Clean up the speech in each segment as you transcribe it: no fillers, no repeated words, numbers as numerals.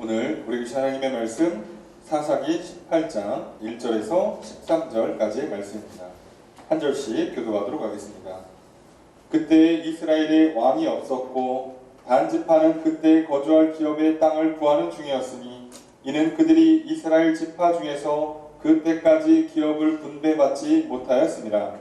오늘 우리 주신 하나님의 말씀 사사기 18장 1절에서 13절까지의 말씀입니다. 한 절씩 교도하도록 하겠습니다. 그때 이스라엘에 왕이 없었고 단지파는 그때 거주할 기업의 땅을 구하는 중이었으니 이는 그들이 이스라엘 지파 중에서 그때까지 기업을 분배받지 못하였습니다.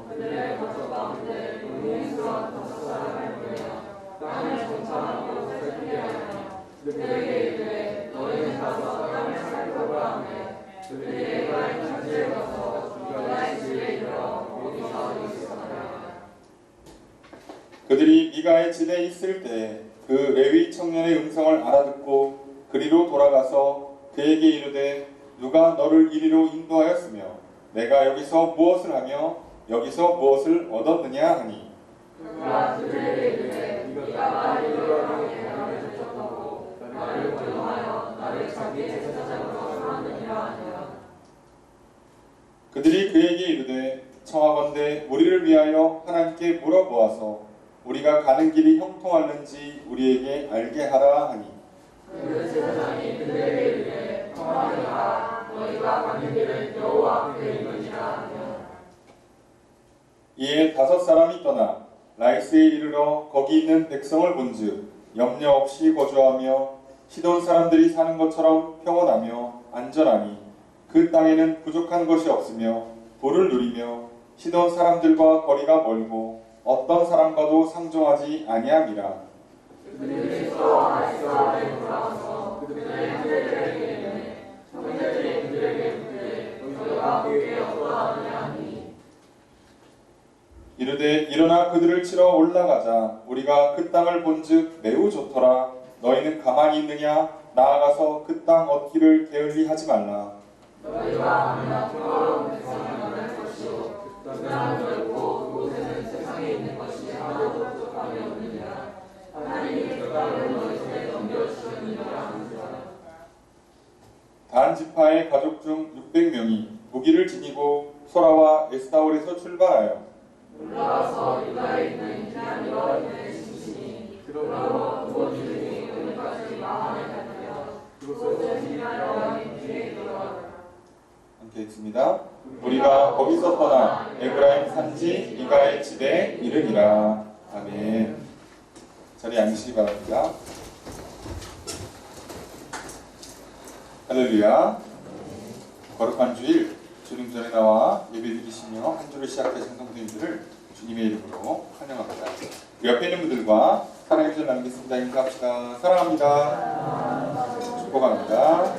그들의 거처 가운데 용맹스러운 5사람을 보내어 땅을 정탐하고 살피게 하며 그들에게 이르되 너희는 가서 땅을 살펴보라 하며 그들이 에브라임 산지에 가서 미가의 집에 이르러 거기서 있었더라. 그들이 미가의 집에 있을 때 그 레위 청년의 음성을 알아듣고 그리로 돌아가서 그에게 이르되 누가 너를 이리로 인도하였으며 내가 여기서 무엇을 하며 여기서 무엇을 얻었느냐 하니 그가 그들에게 이르되 네가 나를 인도하게 나를 쫓아오고 나를 고용하여 나를 자기 제사장으로 삼았느니라 하니라. 그들이 그에게 이르되 청하건대 우리를 위하여 하나님께 물어보아서 우리가 가는 길이 형통할는지 우리에게 알게 하라 하니 그 제사장이 그들에게 이르되 청하노라 너희가 가는 길은 여호와 앞에 있느니라 하며 이에 5사람이 떠나 라이스에 이르러 거기 있는 백성을 본즉 염려 없이 거주하며 시돈 사람들이 사는 것처럼 평온하며 안전하니 그 땅에는 부족한 것이 없으며 부를 누리며 시돈 사람들과 거리가 멀고 어떤 사람과도 상종하지 아니함이라. 그들이 서로 라이스에 돌아와서 그들의 형제들에게 이르되 형제들이 그들에게 이르되 너희가 우리에게 어떠하느냐 하니 이르되 일어나 그들을 치러 올라가자. 우리가 그 땅을 본즉 매우 좋더라. 너희는 가만히 있느냐? 나아가서 그 땅 얻기를 게을리하지 말라. 너희가 아무나 평화로운 백성을 만날 것이요 그 땅은 넓고 그곳에는 세상에 있는 것이 하나도 부족함이 없느니라. 하나님이 그 땅을 너희 손에 넘겨주셨느니라 하는지라. 단 지파의 가족 중 600명이 무기를 지니고 소라와 에스타올에서 출발하여 올라가서 유다에 있는 기란과 있는 신신이 그러므로 그곳 이름이 오늘까지 마한에 갈며 그곳에 지나려 뒤에 이르러가더라. 함께 읽습니다. 우리가 거기서 떠나 에브라임 산지 미가의 집에 이르니라. 아멘. 자리에 앉으시기 바랍니다. 할렐루야. 거룩한 주일 주님 전에 나와 예배드리시며 한 주를 시작하신 성도님들을 주님의 이름으로 환영합니다. 옆에 있는 분들과 사랑의 절 나누겠습니다. 인사합시다. 사랑합니다. 축복합니다.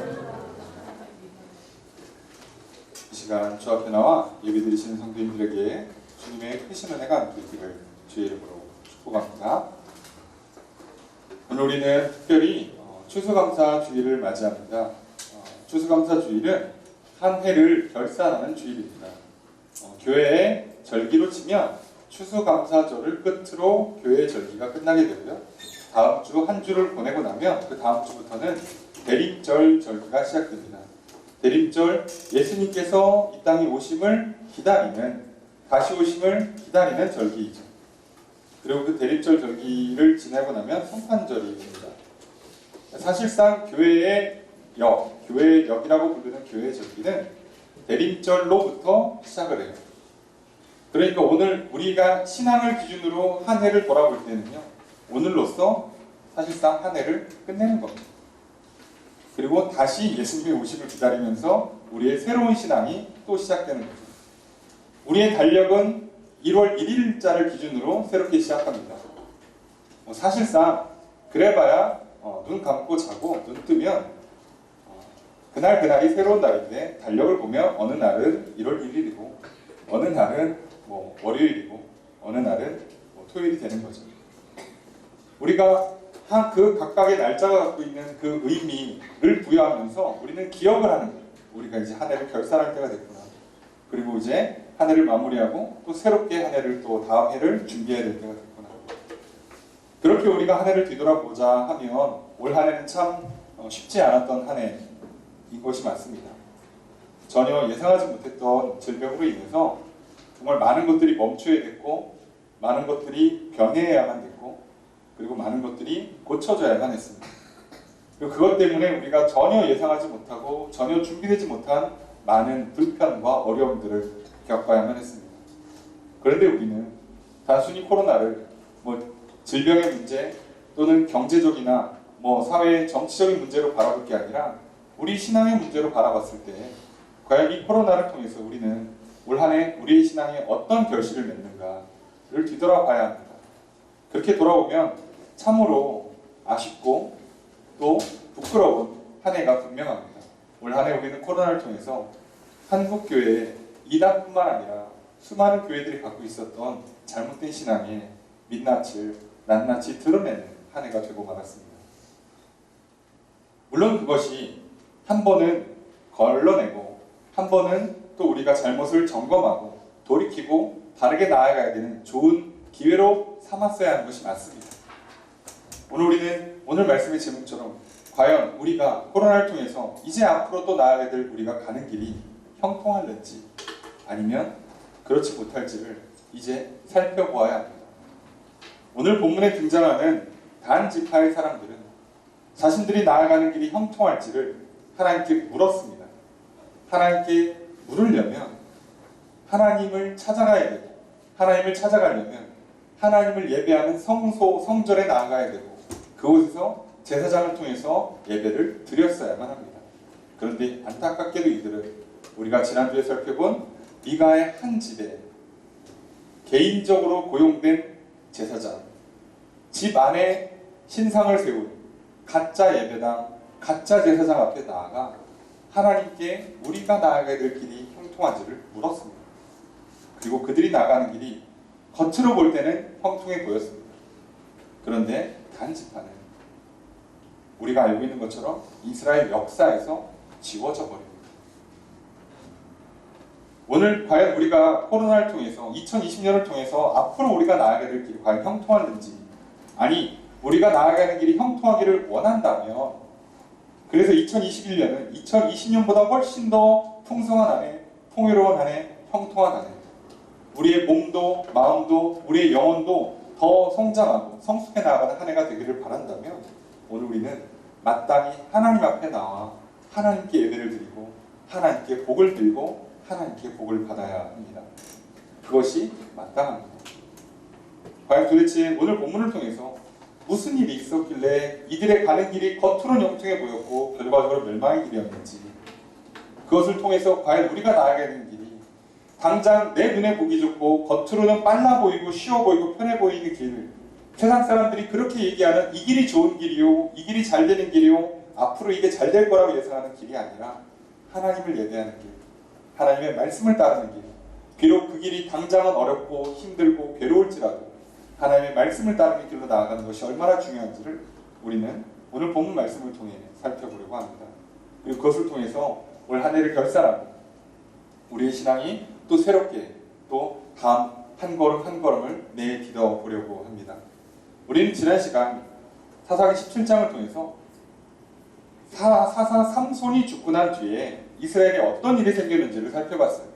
이 시간 주 앞에 나와 예배드리시는 성도님들에게 주님의 크신 은혜가 있기를 주의 이름으로 축복합니다. 오늘 우리는 특별히 추수감사 주일을 맞이합니다. 추수감사 주일은 한 해를 결산하는 주일입니다. 교회의 절기로 치면 추수감사절을 끝으로 교회의 절기가 끝나게 되고요. 다음 주 한 주를 보내고 나면 그 다음 주부터는 대림절 절기가 시작됩니다. 대림절, 예수님께서 이 땅에 오심을 기다리는, 다시 오심을 기다리는 절기이죠. 그리고 그 대림절 절기를 지나고 나면 성탄절이 됩니다. 사실상 교회의 역이라고 부르는 교회의 절기는 대림절로부터 시작을 해요. 그러니까 오늘 우리가 신앙을 기준으로 한 해를 돌아볼 때는요, 오늘로써 사실상 한 해를 끝내는 겁니다. 그리고 다시 예수님의 오심을 기다리면서 우리의 새로운 신앙이 또 시작되는 거죠. 우리의 달력은 1월 1일자를 기준으로 새롭게 시작합니다. 사실상 그래봐야 눈 감고 자고 눈 뜨면 그날이 새로운 날인데 달력을 보면 어느 날은 1월 1일이고 어느 날은 월요일이고 어느 날은 토요일이 되는 거죠. 우리가 그 각각의 날짜가 갖고 있는 그 의미를 부여하면서 우리는 기억을 하는 거예요. 우리가 이제 한 해를 결산할 때가 됐구나. 그리고 이제 한 해를 마무리하고 또 새롭게 한 해를 또 다음 해를 준비해야 될 때가 됐구나. 그렇게 우리가 한 해를 뒤돌아보자 하면 올 한 해는 참 쉽지 않았던 한 해인 것이 맞습니다. 전혀 예상하지 못했던 질병으로 인해서 정말 많은 것들이 멈춰야 됐고 많은 것들이 변해야만 됐고 그리고 많은 것들이 고쳐져야만 했습니다. 그리고 그것 때문에 우리가 전혀 예상하지 못하고 전혀 준비되지 못한 많은 불편과 어려움들을 겪어야만 했습니다. 그런데 우리는 단순히 코로나를 질병의 문제 또는 경제적이나 사회 정치적인 문제로 바라볼 게 아니라 우리 신앙의 문제로 바라봤을 때 과연 이 코로나를 통해서 우리는 올 한 해 우리의 신앙에 어떤 결실을 맺는가를 뒤돌아봐야 합니다. 그렇게 돌아보면 참으로 아쉽고 또 부끄러운 한 해가 분명합니다. 올 한 해 우리는 코로나를 통해서 한국교회의 이단뿐만 아니라 수많은 교회들이 갖고 있었던 잘못된 신앙의 민낯을 낱낱이 드러내는 한 해가 되고 말았습니다. 물론 그것이 한 번은 걸러내고 한 번은 또 우리가 잘못을 점검하고 돌이키고 다르게 나아가야 되는 좋은 기회로 삼았어야 하는 것이 맞습니다. 오늘 말씀의 제목처럼 과연 우리가 코로나를 통해서 이제 앞으로 또 나아가야 될 우리가 가는 길이 형통할는지 아니면 그렇지 못할지를 이제 살펴보아야 합니다. 오늘 본문에 등장하는 단지파의 사람들은 자신들이 나아가는 길이 형통할지를 하나님께 물었습니다. 하나님께 물으려면 하나님을 찾아가야 되고 하나님을 찾아가려면 하나님을 예배하는 성전에 나아가야 되고 그곳에서 제사장을 통해서 예배를 드렸어야만 합니다. 그런데 안타깝게도 이들은 우리가 지난주에 살펴본 미가의 한 집에 개인적으로 고용된 제사장, 집 안에 신상을 세운 가짜 예배당, 가짜 제사장 앞에 나아가 하나님께 우리가 나아가야 될 길이 형통한지를 물었습니다. 그리고 그들이 나가는 길이 겉으로 볼 때는 형통해 보였습니다. 그런데 단지파는 우리가 알고 있는 것처럼 이스라엘 역사에서 지워져 버립니다. 오늘 과연 우리가 코로나를 통해서 2020년을 통해서 앞으로 우리가 나아가야 될 길이 과연 형통할는지 아니 우리가 나아가는 길이 형통하기를 원한다면 그래서 2021년은 2020년보다 훨씬 더 풍성한 한 해, 풍요로운 한 해, 형통한 한 해 우리의 몸도 마음도 우리의 영혼도 더 성장하고 성숙해 나아가는 한 해가 되기를 바란다면 오늘 우리는 마땅히 하나님 앞에 나와 하나님께 예배를 드리고 하나님께 복을 빌고 하나님께 복을 받아야 합니다. 그것이 마땅합니다. 과연 도대체 오늘 본문을 통해서 무슨 일이 있었길래 이들의 가는 길이 겉으로는 형통해 보였고 결과적으로 멸망의 길이었는지 그것을 통해서 과연 우리가 나아가야 되는 길이 당장 내 눈에 보기 좋고 겉으로는 빨라 보이고 쉬워 보이고 편해 보이는 길 세상 사람들이 그렇게 얘기하는 이 길이 좋은 길이요 이 길이 잘 되는 길이요 앞으로 이게 잘 될 거라고 예상하는 길이 아니라 하나님을 예배하는 길 하나님의 말씀을 따르는 길 비록 그 길이 당장은 어렵고 힘들고 괴로울지라도 하나님의 말씀을 따르는 길로 나아가는 것이 얼마나 중요한지를 우리는 오늘 본문 말씀을 통해 살펴보려고 합니다. 그리고 그것을 통해서 올 한 해를 결산하고 우리의 신앙이 또 새롭게 또 다음 한 걸음 한 걸음을 내딛어 보려고 합니다. 우리는 지난 시간 사사기 17장을 통해서 사사 삼손이 죽고 난 뒤에 이스라엘에 어떤 일이 생겼는지를 살펴봤어요.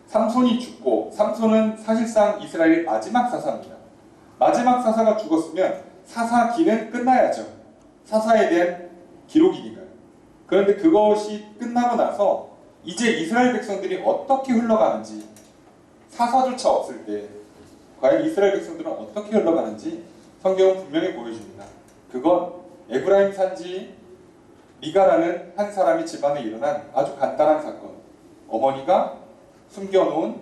삼손이 죽고 삼손은 사실상 이스라엘의 마지막 사사입니다. 마지막 사사가 죽었으면 사사기는 끝나야죠. 사사에 대한 기록이니까요. 그런데 그것이 끝나고 나서 이제 이스라엘 백성들이 어떻게 흘러가는지 사사조차 없을 때 과연 이스라엘 백성들은 어떻게 흘러가는지 성경은 분명히 보여줍니다. 그건 에브라임 산지 미가라는 한 사람의 집안에 일어난 아주 간단한 사건. 어머니가 숨겨놓은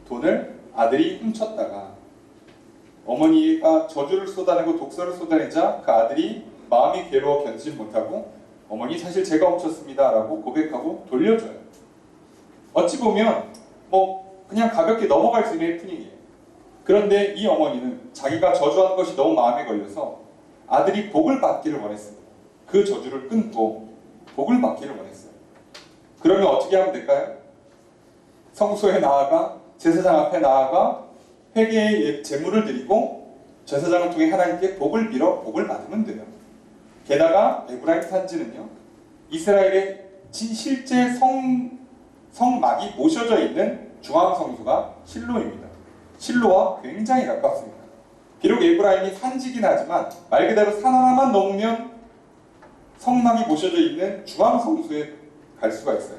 돈을 아들이 훔쳤다가 어머니가 저주를 쏟아내고 독서를 쏟아내자 그 아들이 마음이 괴로워 견디지 못하고 어머니 사실 제가 훔쳤습니다 라고 고백하고 돌려줘요. 어찌 보면 그냥 가볍게 넘어갈 수 있는 해프닝이에요. 그런데 이 어머니는 자기가 저주한 것이 너무 마음에 걸려서 아들이 복을 받기를 원했습니다. 그 저주를 끊고 복을 받기를 원했어요. 그러면 어떻게 하면 될까요? 성소에 나아가 제사장 앞에 나아가 회개의 제물을 드리고 제사장을 통해 하나님께 복을 빌어 복을 받으면 돼요. 게다가 에브라임 산지는요 이스라엘의 실제 성막이 모셔져 있는 중앙 성소가 실로입니다. 실로와 굉장히 가깝습니다. 비록 에브라임이 산지긴 하지만 말 그대로 산 하나만 넘으면 성막이 모셔져 있는 중앙성소에 갈 수가 있어요.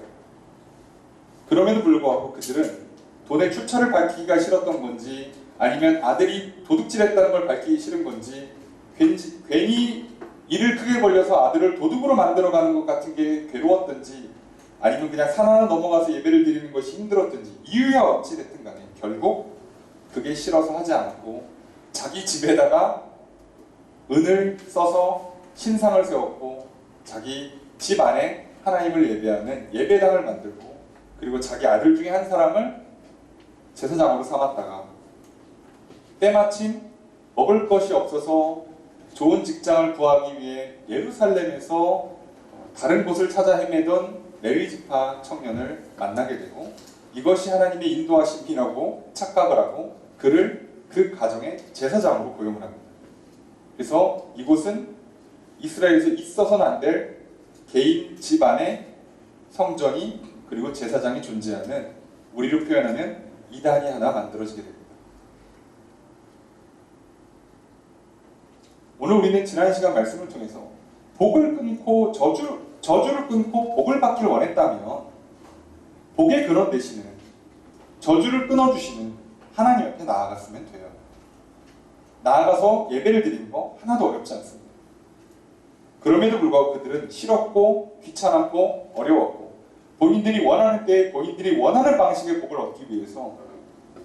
그럼에도 불구하고 그들은 돈의 출처를 밝히기가 싫었던 건지 아니면 아들이 도둑질했다는 걸 밝히기 싫은 건지 괜히 일을 크게 벌려서 아들을 도둑으로 만들어가는 것 같은 게 괴로웠던지 아니면 그냥 산 하나 넘어가서 예배를 드리는 것이 힘들었던지 이유야 어찌됐든 간에 결국 그게 싫어서 하지 않고 자기 집에다가 은을 써서 신상을 세웠고 자기 집 안에 하나님을 예배하는 예배당을 만들고 그리고 자기 아들 중에 한 사람을 제사장으로 삼았다가 때마침 먹을 것이 없어서 좋은 직장을 구하기 위해 예루살렘에서 다른 곳을 찾아 헤매던 레위지파 청년을 만나게 되고 이것이 하나님의 인도하심이라고 착각을 하고 그를 그 가정의 제사장으로 고용을 합니다. 그래서 이곳은 이스라엘에서 있어서는 안 될 개인 집안의 성전이 그리고 제사장이 존재하는 우리로 표현하면 이단이 하나 만들어지게 됩니다. 오늘 우리는 지난 시간 말씀을 통해서 복을 끊고 저주를 끊고 복을 받기를 원했다면 복의 근원 되시는 저주를 끊어주시는 하나님 앞에 나아갔으면 돼요. 나아가서 예배를 드리는 거 하나도 어렵지 않습니다. 그럼에도 불구하고 그들은 싫었고 귀찮았고 어려웠고 본인들이 원하는 때에 본인들이 원하는 방식의 복을 얻기 위해서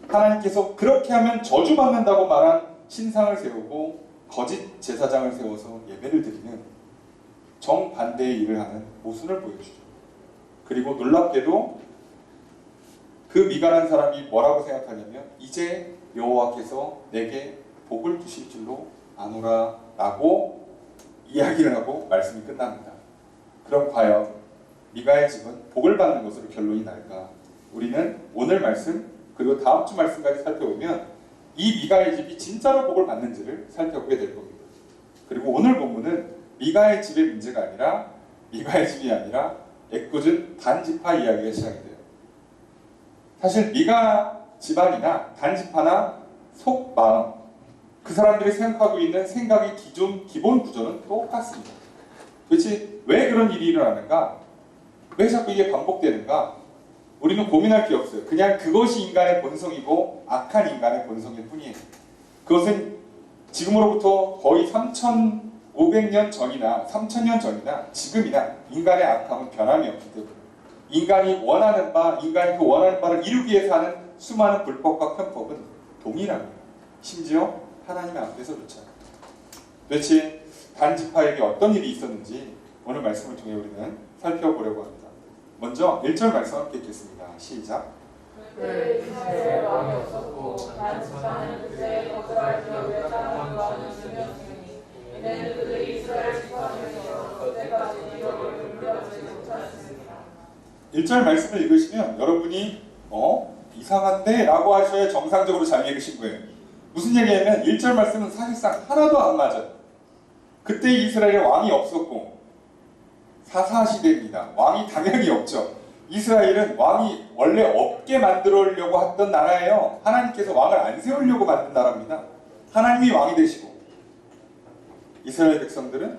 하나님께서 그렇게 하면 저주받는다고 말한 신상을 세우고 거짓 제사장을 세워서 예배를 드리는 정반대의 일을 하는 모순을 보여주죠. 그리고 놀랍게도 그 미간한 사람이 뭐라고 생각하냐면 이제 여호와께서 내게 복을 주실 줄로 아노라 라고 이야기를 하고 말씀이 끝납니다. 그럼 과연 미가의 집은 복을 받는 것으로 결론이 날까? 우리는 오늘 말씀 그리고 다음 주 말씀까지 살펴보면 이 미가의 집이 진짜로 복을 받는지를 살펴보게 될 겁니다. 그리고 오늘 본문은 미가의 집의 문제가 아니라 미가의 집이 아니라 애꿎은 단지파 이야기가 시작이 돼요. 사실 미가 집안이나 단지파나 속마음 그 사람들이 생각하고 있는 생각의 기본 구조는 똑같습니다. 도대체 왜 그런 일이 일어나는가? 왜 자꾸 이게 반복되는가? 우리는 고민할 게 없어요. 그냥 그것이 인간의 본성이고 악한 인간의 본성일 뿐이에요. 그것은 지금으로부터 거의 3,500년 전이나 3,000년 전이나 지금이나 인간의 악함은 변함이 없기 때문에 인간이 원하는 바, 인간이 그 원하는 바를 이루기 위해서 하는 수많은 불법과 편법은 동일합니다. 심지어 하나님의 앞에서조차. 도대체 단지파에게 어떤 일이 있었는지 오늘 말씀을 통해 우리는 살펴보려고 합니다. 먼저 1절 말씀 함께 읽겠습니다. 시작. 그때 이스라엘에 왕이 없었고 단지파는 그때 거절할 기업에 땅을 구하는 중이었으니 이는 그들이 이스라엘 지파 중에서 그때까지 기업을 물려주지 못하였습니다. 1절 말씀을 읽으시면 여러분이 이상한데? 라고 하셔야 정상적으로 잘 읽으신 거예요. 무슨 얘기냐면 1절 말씀은 사실상 하나도 안 맞아요. 그때 이스라엘에 왕이 없었고 사사시대입니다. 왕이 당연히 없죠. 이스라엘은 왕이 원래 없게 만들려고 했던 나라예요. 하나님께서 왕을 안 세우려고 만든 나라입니다. 하나님이 왕이 되시고 이스라엘 백성들은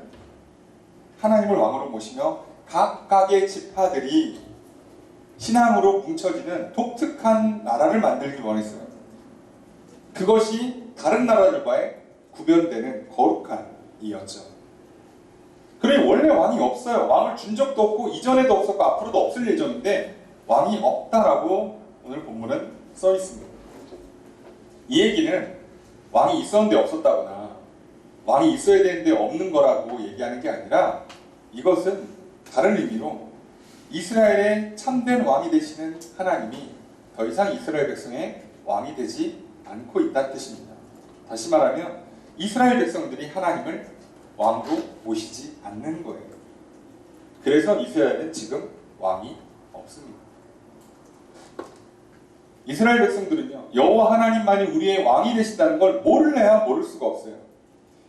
하나님을 왕으로 모시며 각각의 지파들이 신앙으로 뭉쳐지는 독특한 나라를 만들기 원했어요. 그것이 다른 나라들과의 구별되는 거룩한 이였죠. 그래 원래 왕이 없어요. 왕을 준 적도 없고 이전에도 없었고 앞으로도 없을 예정인데 왕이 없다라고 오늘 본문은 써 있습니다. 이 얘기는 왕이 있었는데 없었다거나 왕이 있어야 되는데 없는 거라고 얘기하는 게 아니라 이것은 다른 의미로 이스라엘의 참된 왕이 되시는 하나님이 더 이상 이스라엘 백성의 왕이 되지 않고 있다는 뜻입니다. 다시 말하면 이스라엘 백성들이 하나님을 왕으로 모시지 않는 거예요. 그래서 이스라엘은 지금 왕이 없습니다. 이스라엘 백성들은요, 여호와 하나님만이 우리의 왕이 되신다는 걸 모를래야 모를 수가 없어요.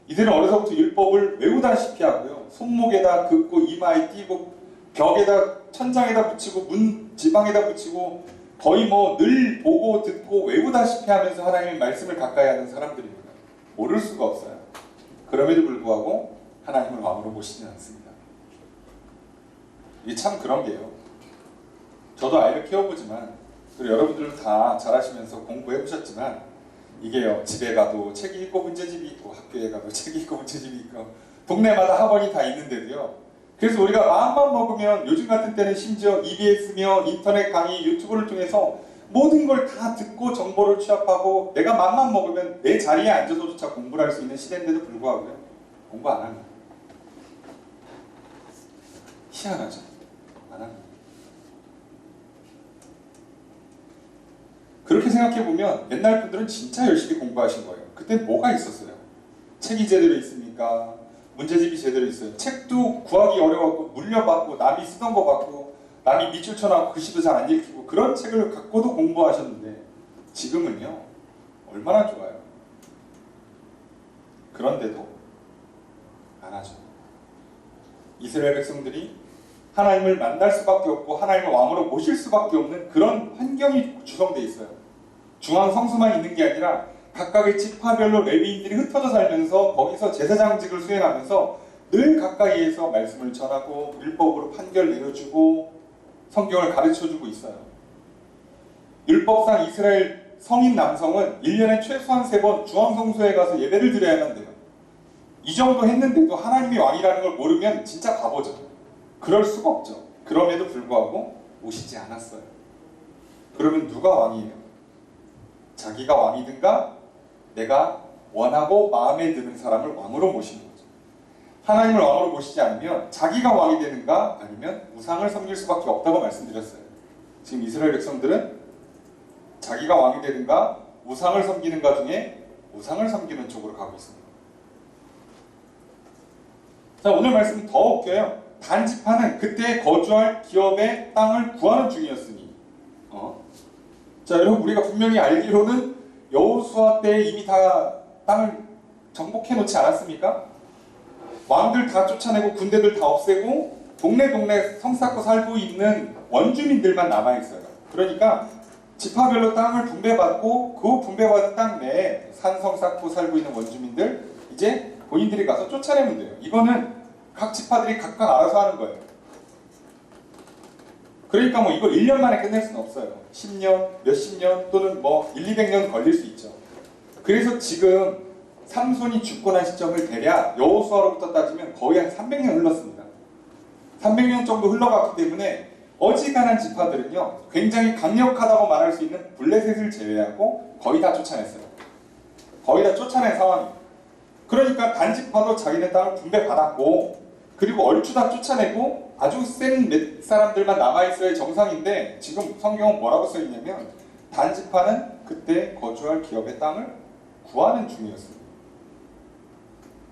이들은 어려서부터 율법을 외우다시피 하고요, 손목에다 긋고 이마에 띄고 벽에다 천장에다 붙이고 문 지방에다 붙이고 거의 늘 보고 듣고 외우다시피 하면서 하나님의 말씀을 가까이 하는 사람들입니다. 모를 수가 없어요. 그럼에도 불구하고 하나님을 왕으로 모시지는 않습니다. 이게 참 그런 게요. 저도 아이를 키워보지만, 그리고 여러분들도 다 잘하시면서 공부해보셨지만, 이게요, 집에 가도 책이 있고 문제집이 있고, 학교에 가도 책이 있고 문제집이 있고, 동네마다 학원이 다 있는데도요. 그래서 우리가 마음만 먹으면 요즘 같은 때는 심지어 EBS며 인터넷 강의, 유튜브를 통해서 모든 걸 다 듣고 정보를 취합하고 내가 맘만 먹으면 내 자리에 앉아서조차 공부를 할 수 있는 시대인데도 불구하고요. 공부 안 합니다. 희한하죠? 안 합니다. 그렇게 생각해보면 옛날 분들은 진짜 열심히 공부하신 거예요. 그때 뭐가 있었어요? 책이 제대로 있습니까? 문제집이 제대로 있어요. 책도 구하기 어려웠고 물려받고 남이 쓰던 거 받고 남이 밑줄 쳐놔고 글씨도 잘 안 읽히고 그런 책을 갖고도 공부하셨는데 지금은요 얼마나 좋아요. 그런데도 안 하죠. 이스라엘 백성들이 하나님을 만날 수밖에 없고 하나님을 왕으로 모실 수밖에 없는 그런 환경이 구성되어 있어요. 중앙 성수만 있는 게 아니라 각각의 지파별로 레위인들이 흩어져 살면서 거기서 제사장직을 수행하면서 늘 가까이에서 말씀을 전하고 율법으로 판결 내려주고 성경을 가르쳐주고 있어요. 율법상 이스라엘 성인 남성은 1년에 최소한 3번 중앙 성소에 가서 예배를 드려야만 돼요. 이 정도 했는데도 하나님이 왕이라는 걸 모르면 진짜 바보죠. 그럴 수가 없죠. 그럼에도 불구하고 오시지 않았어요. 그러면 누가 왕이에요? 자기가 왕이든가 내가 원하고 마음에 드는 사람을 왕으로 모시는 거죠. 하나님을 왕으로 모시지 않으면 자기가 왕이 되는가 아니면 우상을 섬길 수밖에 없다고 말씀드렸어요. 지금 이스라엘 백성들은 자기가 왕이 되는가 우상을 섬기는가 중에 우상을 섬기는 쪽으로 가고 있습니다. 자, 오늘 말씀은 더 웃겨요. 단지파는 그때 거주할 기업의 땅을 구하는 중이었으니 자, 여러분 우리가 분명히 알기로는 여호수아 때 이미 다 땅을 정복해 놓지 않았습니까? 왕들 다 쫓아내고 군대들 다 없애고 동네 성 쌓고 살고 있는 원주민들만 남아있어요. 그러니까 지파별로 땅을 분배받고 그 분배받은 땅 내에 산성 쌓고 살고 있는 원주민들 이제 본인들이 가서 쫓아내면 돼요. 이거는 각 지파들이 각각 알아서 하는 거예요. 그러니까 뭐 이걸 1년 만에 끝낼 수는 없어요. 10년, 몇십 년 또는 뭐 1, 200년 걸릴 수 있죠. 그래서 지금 삼손이 죽고 난 시점을 대략 여호수아로부터 따지면 거의 한 300년 흘렀습니다. 300년 정도 흘러갔기 때문에 어지간한 지파들은요 굉장히 강력하다고 말할 수 있는 블레셋을 제외하고 거의 다 쫓아냈어요. 거의 다 쫓아낸 상황이에요. 그러니까 단지파도 자기네 땅을 분배받았고 그리고 얼추 다 쫓아내고 아주 센 몇 사람들만 남아있어야 정상인데 지금 성경은 뭐라고 써있냐면 단지파는 그때 거주할 기업의 땅을 구하는 중이었습니다.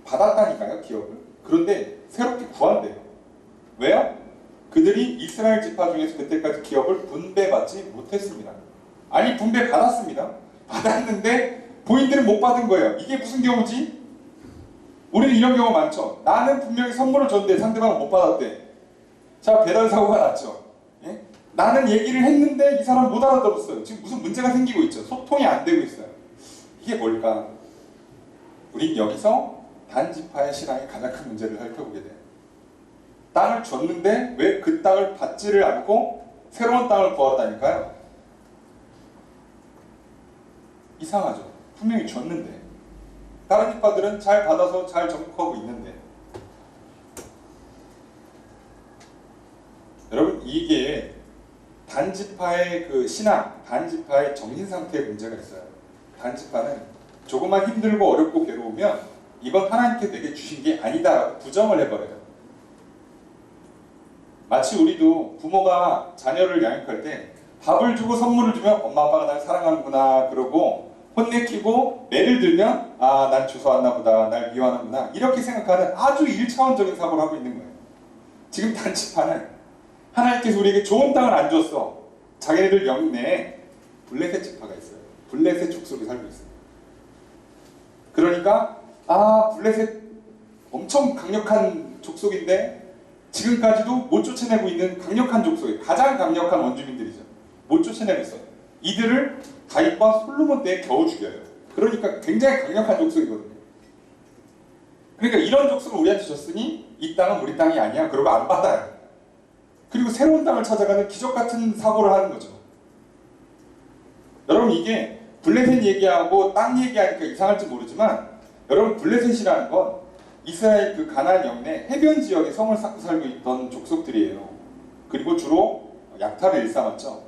받았다니까요, 기업을. 그런데 새롭게 구한대요. 왜요? 그들이 이스라엘 지파 중에서 그때까지 기업을 분배받지 못했습니다. 아니, 분배받았습니다. 받았는데 본인들은 못 받은 거예요. 이게 무슨 경우지? 우리는 이런 경우 많죠. 나는 분명히 선물을 줬는데 상대방은 못 받았대. 자, 배달 사고가 났죠. 예? 나는 얘기를 했는데 이 사람 못 알아들었어요. 지금 무슨 문제가 생기고 있죠. 소통이 안 되고 있어요. 이게 뭘까? 우린 여기서 단지파의 신앙의 가장 큰 문제를 살펴보게 돼요. 땅을 줬는데 왜 그 땅을 받지를 않고 새로운 땅을 구하다니까요? 이상하죠. 분명히 줬는데 다른 지파들은 잘 받아서 잘 정복하고 있는데 여러분 이게 단지파의 그 신앙, 단지파의 정신 상태의 문제가 있어요. 단지파는 조금만 힘들고 어렵고 괴로우면 이건 하나님께 내게 주신 게 아니다라고 부정을 해버려요. 마치 우리도 부모가 자녀를 양육할 때 밥을 주고 선물을 주면 엄마 아빠가 날 사랑하는구나 그러고 혼내키고 매를 들면 아, 난 주워왔나 보다, 날 미워하는구나 이렇게 생각하는 아주 1차원적인 사고를 하고 있는 거예요. 지금 단지파는 하나님께서 우리에게 좋은 땅을 안 줬어. 자기네들 영내에 블레셋 지파가 있어요. 블레셋 족속이 살고 있어요. 그러니까 아, 블레셋 엄청 강력한 족속인데 지금까지도 못 쫓아내고 있는 강력한 족속이에요. 가장 강력한 원주민들이죠. 못 쫓아내고 있어요. 이들을 다윗과 솔로몬 때에 겨우 죽여요. 그러니까 굉장히 강력한 족속이거든요. 그러니까 이런 족속을 우리한테 줬으니 이 땅은 우리 땅이 아니야. 그러고 안 받아요. 그리고 새로운 땅을 찾아가는 기적 같은 사고를 하는 거죠. 여러분 이게 블레셋 얘기하고 땅 얘기하니까 이상할지 모르지만 여러분 블레셋이라는 건 이스라엘 그 가나안 영내 해변 지역에 성을 쌓고 살고 있던 족속들이에요. 그리고 주로 약탈을 일삼았죠.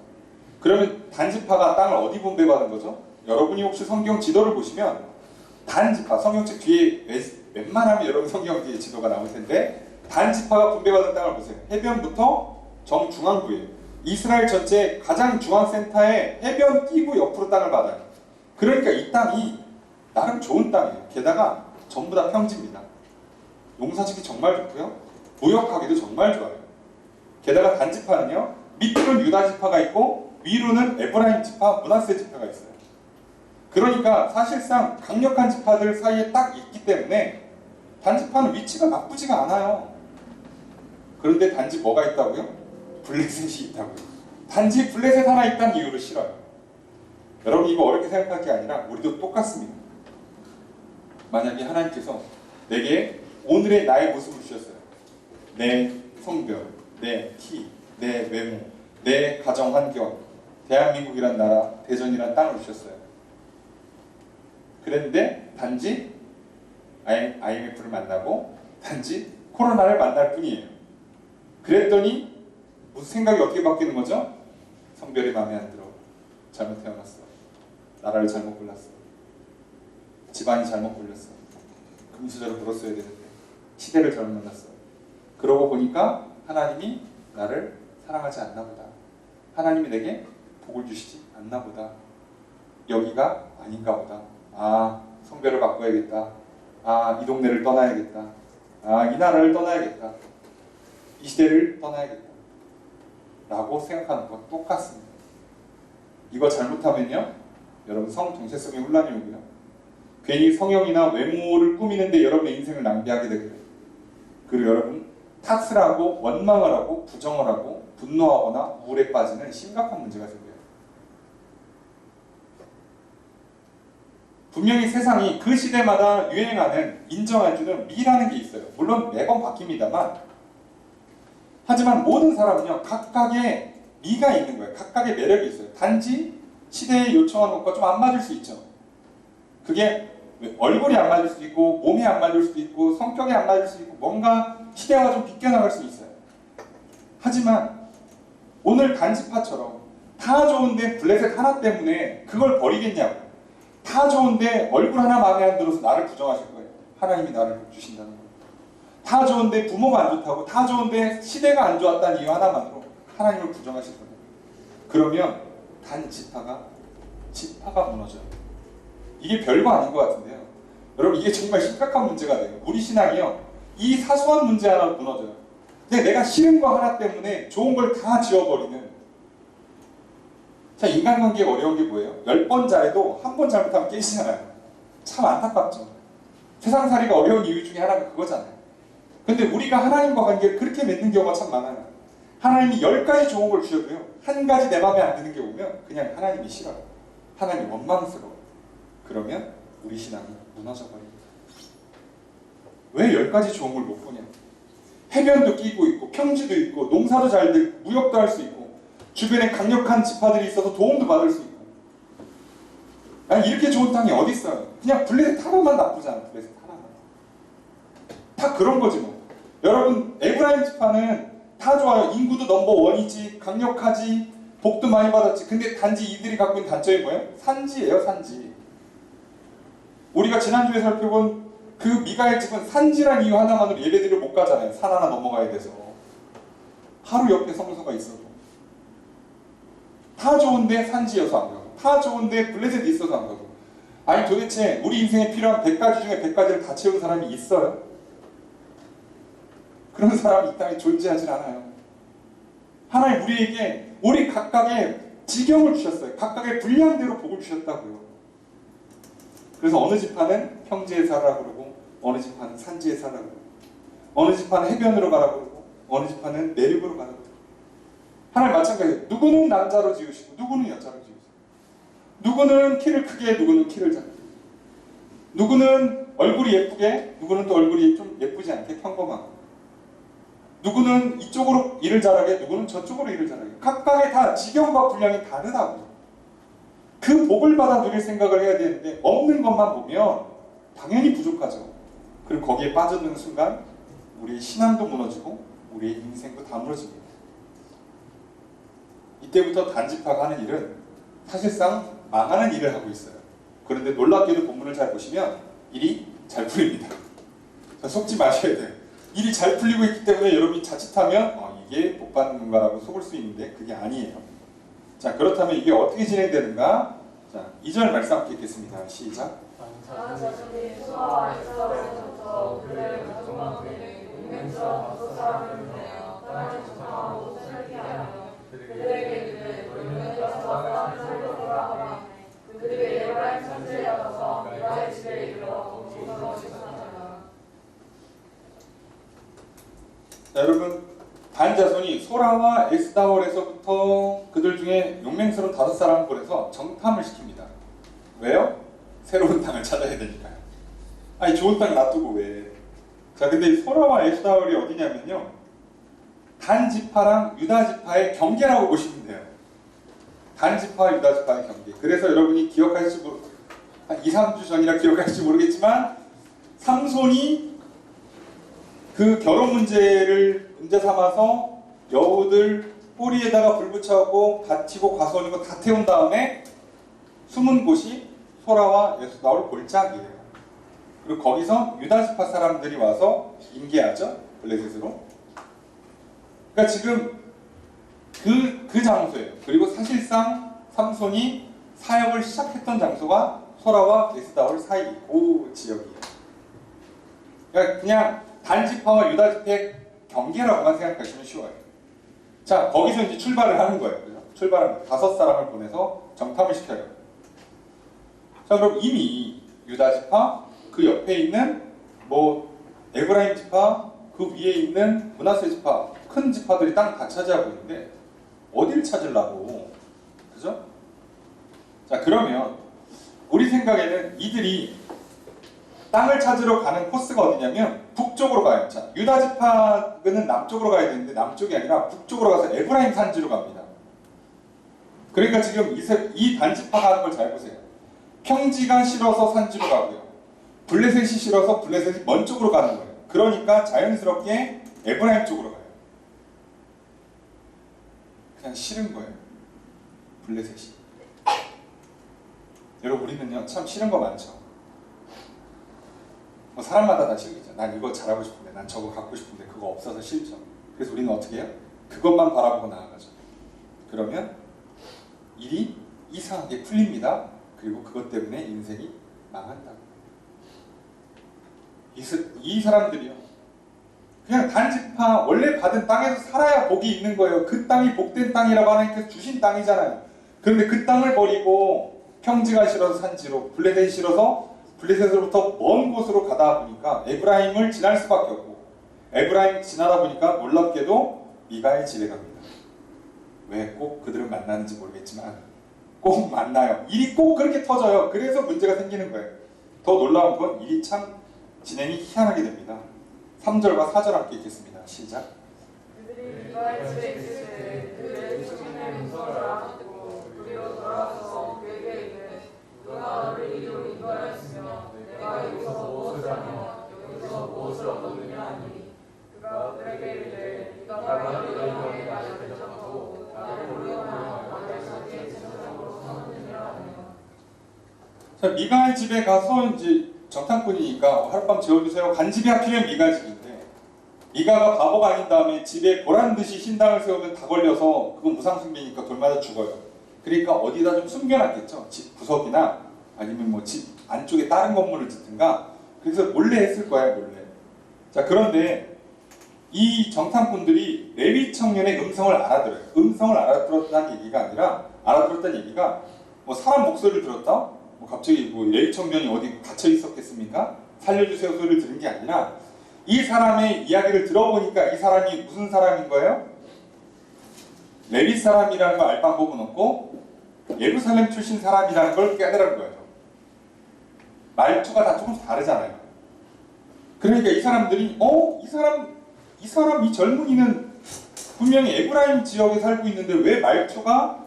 그러면 단지파가 땅을 어디 분배받은 거죠? 여러분이 혹시 성경 지도를 보시면 단지파, 성경책 뒤에 웬만하면 여러분 성경 뒤에 지도가 나올 텐데 단지파가 분배받은 땅을 보세요. 해변부터 정중앙부예요. 이스라엘 전체 가장 중앙센터에 해변 끼고 옆으로 땅을 받아요. 그러니까 이 땅이 나름 좋은 땅이에요. 게다가 전부 다 평지입니다. 농사짓기 정말 좋고요. 무역하기도 정말 좋아요. 게다가 단지파는요. 밑으로는 유다 지파가 있고 위로는 에브라임 지파, 므낫세 지파가 있어요. 그러니까 사실상 강력한 지파들 사이에 딱 있기 때문에 단지파는 위치가 나쁘지가 않아요. 그런데 단지 뭐가 있다고요? 블레셋이 있다고요. 단지 블레셋 하나 있다는 이유로 싫어요. 여러분 이거 어렵게 생각할 게 아니라 우리도 똑같습니다. 만약에 하나님께서 내게 오늘의 나의 모습을 주셨어요. 내 성별, 내 키, 내 외모, 내 가정 환경, 대한민국이란 나라, 대전이란 땅을 주셨어요. 그랬는데 단지 IMF를 만나고 단지 코로나를 만날 뿐이에요. 그랬더니 무슨 생각이 어떻게 바뀌는 거죠? 성별이 마음에 안 들어. 잘못 태어났어. 나라를 잘못 골랐어. 집안이 잘못 골랐어. 금수저로 물었어야 되는데 시대를 잘못 만났어. 그러고 보니까 하나님이 나를 사랑하지 않나 보다. 하나님이 내게 복을 주시지 않나 보다. 여기가 아닌가 보다. 아, 성별을 바꿔야겠다. 아, 이 동네를 떠나야겠다. 아, 이 나라를 떠나야겠다. 이 시대를 떠나야겠다. 라고 생각하는 건 똑같습니다. 이거 잘못하면요, 여러분 성 정체성에 혼란이 오고요. 괜히 성형이나 외모를 꾸미는데 여러분의 인생을 낭비하게 되고요. 그리고 여러분 탓을 하고 원망을 하고 부정을 하고 분노하거나 우울에 빠지는 심각한 문제가 생겨요. 분명히 세상이 그 시대마다 유행하는 인정해주는 미라는 게 있어요. 물론 매번 바뀝니다만, 하지만 모든 사람은요 각각의 미가 있는 거예요. 각각의 매력이 있어요. 단지 시대에 요청하는 것과 좀 안 맞을 수 있죠. 그게 얼굴이 안 맞을 수도 있고 몸이 안 맞을 수도 있고 성격이 안 맞을 수도 있고 뭔가 시대와 좀 비껴나갈 수 있어요. 하지만 오늘 단지파처럼 다 좋은데 블레셋 하나 때문에 그걸 버리겠냐고. 다 좋은데 얼굴 하나 마음에 안 들어서 나를 부정하실 거예요. 하나님이 나를 복 주신다는 거예요. 다 좋은데 부모가 안 좋다고, 다 좋은데 시대가 안 좋았다는 이유 하나만으로 하나님을 부정하실 거예요. 그러면 단지파가 무너져요. 이게 별거 아닌 것 같은데요. 여러분 이게 정말 심각한 문제가 돼요. 우리 신앙이요. 이 사소한 문제 하나로 무너져요. 근데 내가 싫은 거 하나 때문에 좋은 걸 다 지워버리는. 자, 인간관계에 어려운 게 뭐예요? 10번 잘해도 한 번 잘못하면 깨지잖아요. 참 안타깝죠. 세상살이가 어려운 이유 중에 하나가 그거잖아요. 근데 우리가 하나님과 관계를 그렇게 맺는 경우가 참 많아요. 하나님이 10가지 좋은 걸 주셔도요. 한 가지 내 마음에 안 드는 게 오면 그냥 하나님이 싫어요. 하나님 원망스러워. 그러면 우리 신앙이 무너져 버립니다. 왜 10가지 좋은 걸 못 보냐? 해변도 끼고 있고 평지도 있고 농사도 잘 되고 무역도 할 수 있고 주변에 강력한 지파들이 있어서 도움도 받을 수 있고. 아니 이렇게 좋은 땅이 어디 있어요? 그냥 블레셋 하나만 나쁘잖아. 블레셋 하나만. 다 그런 거지 뭐. 여러분 에브라임 지파는 다 좋아요. 인구도 넘버1이지, 강력하지, 복도 많이 받았지. 근데 단지 이들이 갖고 있는 단점이 뭐예요? 산지예요, 산지. 우리가 지난주에 살펴본 그 미가엘 집은 산지란 이유 하나만으로 예배드리러 못 가잖아요. 산 하나 넘어가야 돼서. 하루 옆에 성소가 있어도. 다 좋은데 산지여서 안 가고, 다 좋은데 블레셋이 있어서 안 가고. 아니 도대체 우리 인생에 필요한 100가지 중에 100가지를 다 채운 사람이 있어요? 그런 사람이 이 땅에 존재하질 않아요. 하나님 우리에게 우리 각각의 지경을 주셨어요. 각각의 분량대로 복을 주셨다고요. 그래서 어느 지파는 평지에 살아라 그러고 어느 지파는 산지에 살아라 그러고 어느 지파는 해변으로 가라 그러고 어느 지파는 내륙으로 가라 그러고. 하나님 마찬가지예요. 누구는 남자로 지으시고 누구는 여자로 지으시고 누구는 키를 크게 누구는 키를 작게. 누구는 얼굴이 예쁘게, 누구는 또 얼굴이 좀 예쁘지 않게 평범하고, 누구는 이쪽으로 일을 잘하게, 누구는 저쪽으로 일을 잘하게. 각각의 다 지경과 분량이 다르다고. 그 복을 받아 누릴 생각을 해야 되는데 없는 것만 보면 당연히 부족하죠. 그리고 거기에 빠져드는 순간 우리의 신앙도 무너지고 우리의 인생도 다 무너집니다. 이때부터 단지파가 하는 일은 사실상 망하는 일을 하고 있어요. 그런데 놀랍게도 본문을 잘 보시면 일이 잘 풀립니다. 속지 마셔야 돼요. 일이 잘 풀리고 있기 때문에 여러분이 자칫하면 이게 복 받는 건가라고 속을 수 있는데 그게 아니에요. 자, 그렇다면 이게 어떻게 진행되는가? 자, 2절 말씀 함께 읽겠습니다. 시작. 나 자신이 수아와 에스더로부터 그들의 백성만들이 용맹스러운 다섯 사람을 보내어 땅을 정탐하고 살게 하며 그들에게 이르되 너희는 가서 땅을 살펴보라 하라. 그들이 에브라임 산지에 가서 미가의 집에 이르러 거기서 식사하더라. 자, 여러분, 단 자손이 소라와 에스다월에서부터 그들 중에 용맹스러운 다섯 사람을 보내서 정탐을 시킵니다. 왜요? 새로운 땅을 찾아야 되니까요. 아니, 좋은 땅 놔두고 왜? 자, 근데 소라와 에스다월이 어디냐면요, 단 지파랑 유다 지파의 경계라고 보시면 돼요. 단 지파와 유다 지파의 경계. 그래서 여러분이 기억하실지 한 2, 3주 전이라 기억하실지 모르겠지만 삼손이 그 결혼 문제를 문제 삼아서 여우들 꼬리에다가 불 붙여갖고 다치고 과수원이고 다 태운 다음에 숨은 곳이 소라와 에스다올 골짜기예요. 그리고 거기서 유다지파 사람들이 와서 임계하죠. 블레셋으로. 그러니까 지금 그 장소예요. 그리고 사실상 삼손이 사역을 시작했던 장소가 소라와 에스다올 사이 그 지역이에요. 그러니까 그냥 단지파와 유다지파의 경계라고만 생각하시면 쉬워요. 자, 거기서 이제 출발을 하는 거예요. 그죠? 출발합니다. 5사람을 보내서 정탐을 시켜요. 자, 그럼 이미 유다지파, 그 옆에 있는 에브라임 지파, 그 위에 있는 므낫세 지파, 큰 지파들이 땅 다 차지하고 있는데 어디를 찾으려고? 그죠? 자, 그러면 우리 생각에는 이들이 땅을 찾으러 가는 코스가 어디냐면 북쪽으로 가요. 자, 유다 지파는 남쪽으로 가야 되는데 남쪽이 아니라 북쪽으로 가서 에브라임 산지로 갑니다. 그러니까 지금 이 단지파가 하는 걸 잘 보세요. 평지가 싫어서 산지로 가고요. 블레셋이 싫어서 블레셋이 먼 쪽으로 가는 거예요. 그러니까 자연스럽게 에브라임 쪽으로 가요. 그냥 싫은 거예요. 블레셋이. 여러분, 우리는요 참 싫은 거 많죠. 사람마다 다 싫겠죠. 난 이거 잘하고 싶은데, 난 저거 갖고 싶은데 그거 없어서 싫죠. 그래서 우리는 어떻게 해요? 그것만 바라보고 나아가죠. 그러면 일이 이상하게 풀립니다. 그리고 그것 때문에 인생이 망한다고. 이 사람들이요, 그냥 단지파 원래 받은 땅에서 살아야 복이 있는 거예요. 그 땅이 복된 땅이라고 하나님께서 주신 땅이잖아요. 그런데 그 땅을 버리고 평지가 싫어서 산지로, 블레셋이 싫어서 블레셋으로부터 먼 곳으로 가다 보니까 에브라임을 지날 수밖에 없고, 에브라임 지나다 보니까 놀랍게도 미가의 집에 갑니다. 왜 꼭 그들을 만나는지 모르겠지만 꼭 만나요. 일이 꼭 그렇게 터져요. 그래서 문제가 생기는 거예요. 더 놀라운 건 일이 참 진행이 희한하게 됩니다. 3절과 4절 함께 읽겠습니다. 시작. 그들이 미가의 집에 있을 때 그들의 주인의 문서를 알아듣고 그리로 돌아와서 그에게 이르되 너가 너를 이리로 인도하였으며 내가 여기서 무엇을 하며 여기서 무엇을 얻었느냐 하니 그가 그에게 이르되 미가가 너를 향해 나를 대적하고 나를 모욕하여 나를 자기의 제사장으로 삼았느냐 하며. 자, 미가의 집에 가서 이제 정탐꾼이니까 하룻밤 재워주세요. 간 집이 하필이면 미가 집인데, 미가가 바보가 아닌 다음에 집에 보란듯이 신당을 세우면 다 걸려서 그건 무상숭배니까 돌마다 죽어요. 그러니까 어디다 좀 숨겨놨겠죠. 집 구석이나 아니면 집 안쪽에 다른 건물을 짓든가. 그래서 몰래 했을 거예요, 몰래. 자, 그런데 이 정탐꾼들이 레위 청년의 음성을 알아들어요. 음성을 알아들었다는 얘기가 아니라, 알아들었다는 얘기가 사람 목소리를 들었다? 갑자기 레위 청년이 어디 갇혀 있었겠습니까? 살려주세요 소리를 들은 게 아니라, 이 사람의 이야기를 들어보니까 이 사람이 무슨 사람인 거예요? 레위 사람이라는 걸 알 방법은 없고 예루살렘 출신 사람이라는 걸 깨달은 거예요. 말투가 다 조금씩 다르잖아요. 그러니까 이 사람들이 이 젊은이는 분명히 에브라임 지역에 살고 있는데 왜 말투가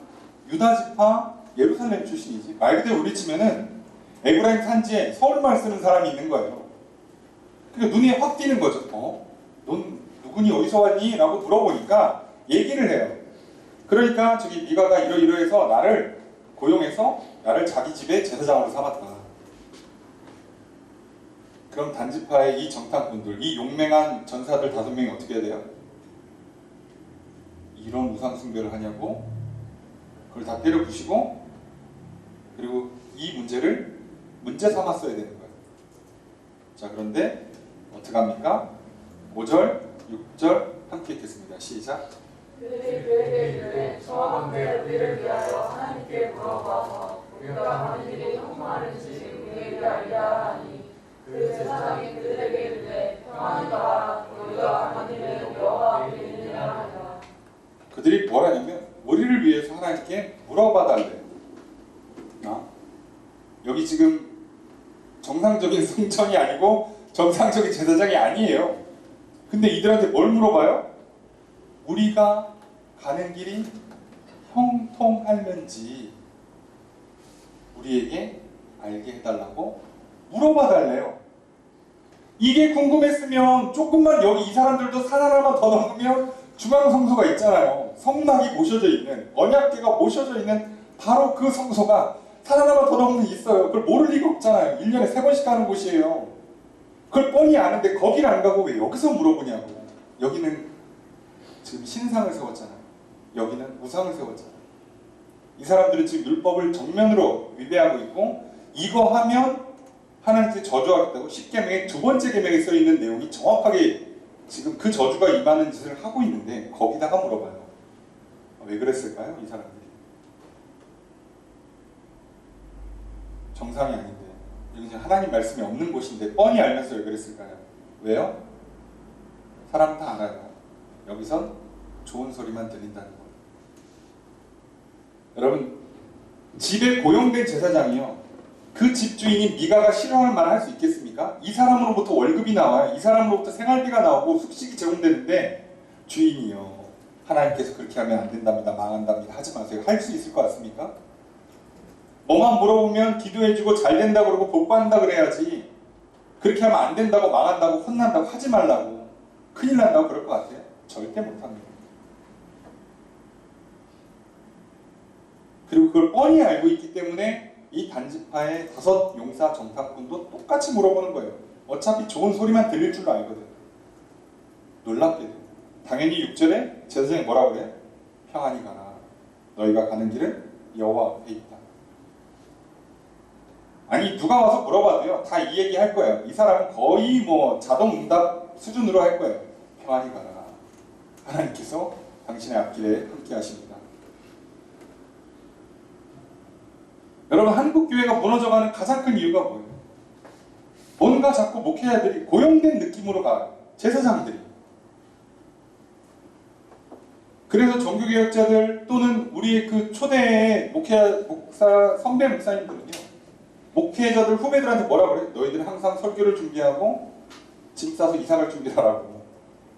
유다 지파 예루살렘 출신이지? 말 그대로 우리 치면은 에브라임 산지에 서울말 쓰는 사람이 있는 거예요. 그러니까 눈에 확 띄는 거죠. 넌 누구니 어디서 왔니? 라고 물어보니까 얘기를 해요. 그러니까 저기 미가가 이러이러해서 나를 고용해서 나를 자기 집에 제사장으로 삼았다. 그럼 단지파의 이 정탐꾼들, 이 용맹한 전사들 5명이 어떻게 해야 돼요? 이런 우상 숭배를 하냐고 그걸 다 때려 부시고 그리고 이 문제를 문제 삼았어야 되는 거예요. 자, 그런데 어떻게 합니까? 5절, 6절 함께 읽겠습니다. 시작. 그들이 그에게 이르되 청하건대 우리를 위하여 하나님께 물어봐서 우리가 하는 일이 형통하는지 우리에게 알리라 하니 그 제사장이 그들에게 이르되 평안히 가라 너희가 하는 일은 여호와 앞에 있느니라 하니라. 그들이 뭘 하냐면 우리를 위해서 하나님께 물어봐달래. 여기 지금 정상적인 성전이 아니고 정상적인 제사장이 아니에요. 근데 이들한테 뭘 물어봐요? 우리가 가는 길이 형통할는지 우리에게 알게 해달라고 물어봐달래요. 이게 궁금했으면 조금만 여기 이 사람들도 산 하나만 더 넘으면 중앙성소가 있잖아요. 성막이 모셔져 있는, 언약궤가 모셔져 있는 바로 그 성소가 산 하나만 더 넘으면 있어요. 그걸 모를 리가 없잖아요. 1년에 3번씩 가는 곳이에요. 그걸 뻔히 아는데 거기를 안 가고 왜 여기서 물어보냐고. 여기는 지금 신상을 세웠잖아요. 여기는 우상을 세웠잖아요. 이 사람들은 지금 율법을 정면으로 위배하고 있고 이거 하면 하나님께 저주하겠다고 10계명의 2번째 계명에 써있는 내용이 정확하게 지금 그 저주가 임하는 짓을 하고 있는데 거기다가 물어봐요. 왜 그랬을까요? 이 사람들이. 정상이 아닌데 여기 이제 하나님 말씀이 없는 곳인데 뻔히 알면서 왜 그랬을까요? 왜요? 사람 다 알아요. 여기선 좋은 소리만 들린다는 거예요. 여러분, 집에 고용된 제사장이요. 그 집주인이 미가가 싫어하는 말을 할 수 있겠습니까? 이 사람으로부터 월급이 나와요. 이 사람으로부터 생활비가 나오고 숙식이 제공되는데 주인이요. 하나님께서 그렇게 하면 안 된답니다. 망한답니다. 하지 마세요. 할 수 있을 것 같습니까? 뭐만 물어보면 기도해주고 잘 된다고 그러고 복 받는다 그래야지. 그렇게 하면 안 된다고 망한다고 혼난다고 하지 말라고 큰일 난다고 그럴 것 같아요? 절대 못합니다. 그리고 그걸 뻔히 알고 있기 때문에 이 단지파의 5 용사 정탐꾼도 똑같이 물어보는 거예요. 어차피 좋은 소리만 들릴 줄로 알거든. 놀랍게도 당연히 6절에 제사장이 뭐라고 그래요? 평안히 가라. 너희가 가는 길은 여호와 앞에 있다. 아니 누가 와서 물어봐도요. 다 이 얘기 할 거예요. 이 사람은 거의 뭐 자동 응답 수준으로 할 거예요. 평안히 가라. 하나님께서 당신의 앞길에 함께 하십니다. 여러분, 한국교회가 무너져가는 가장 큰 이유가 뭐예요? 뭔가 자꾸 목회자들이 고용된 느낌으로 가요. 제사장들이. 그래서 종교개혁자들 또는 우리의 그 초대의 목사, 선배 목사님들은요. 목회자들 후배들한테 뭐라 그래요? 너희들은 항상 설교를 준비하고 짐 싸서 이사 갈 준비를 하라고.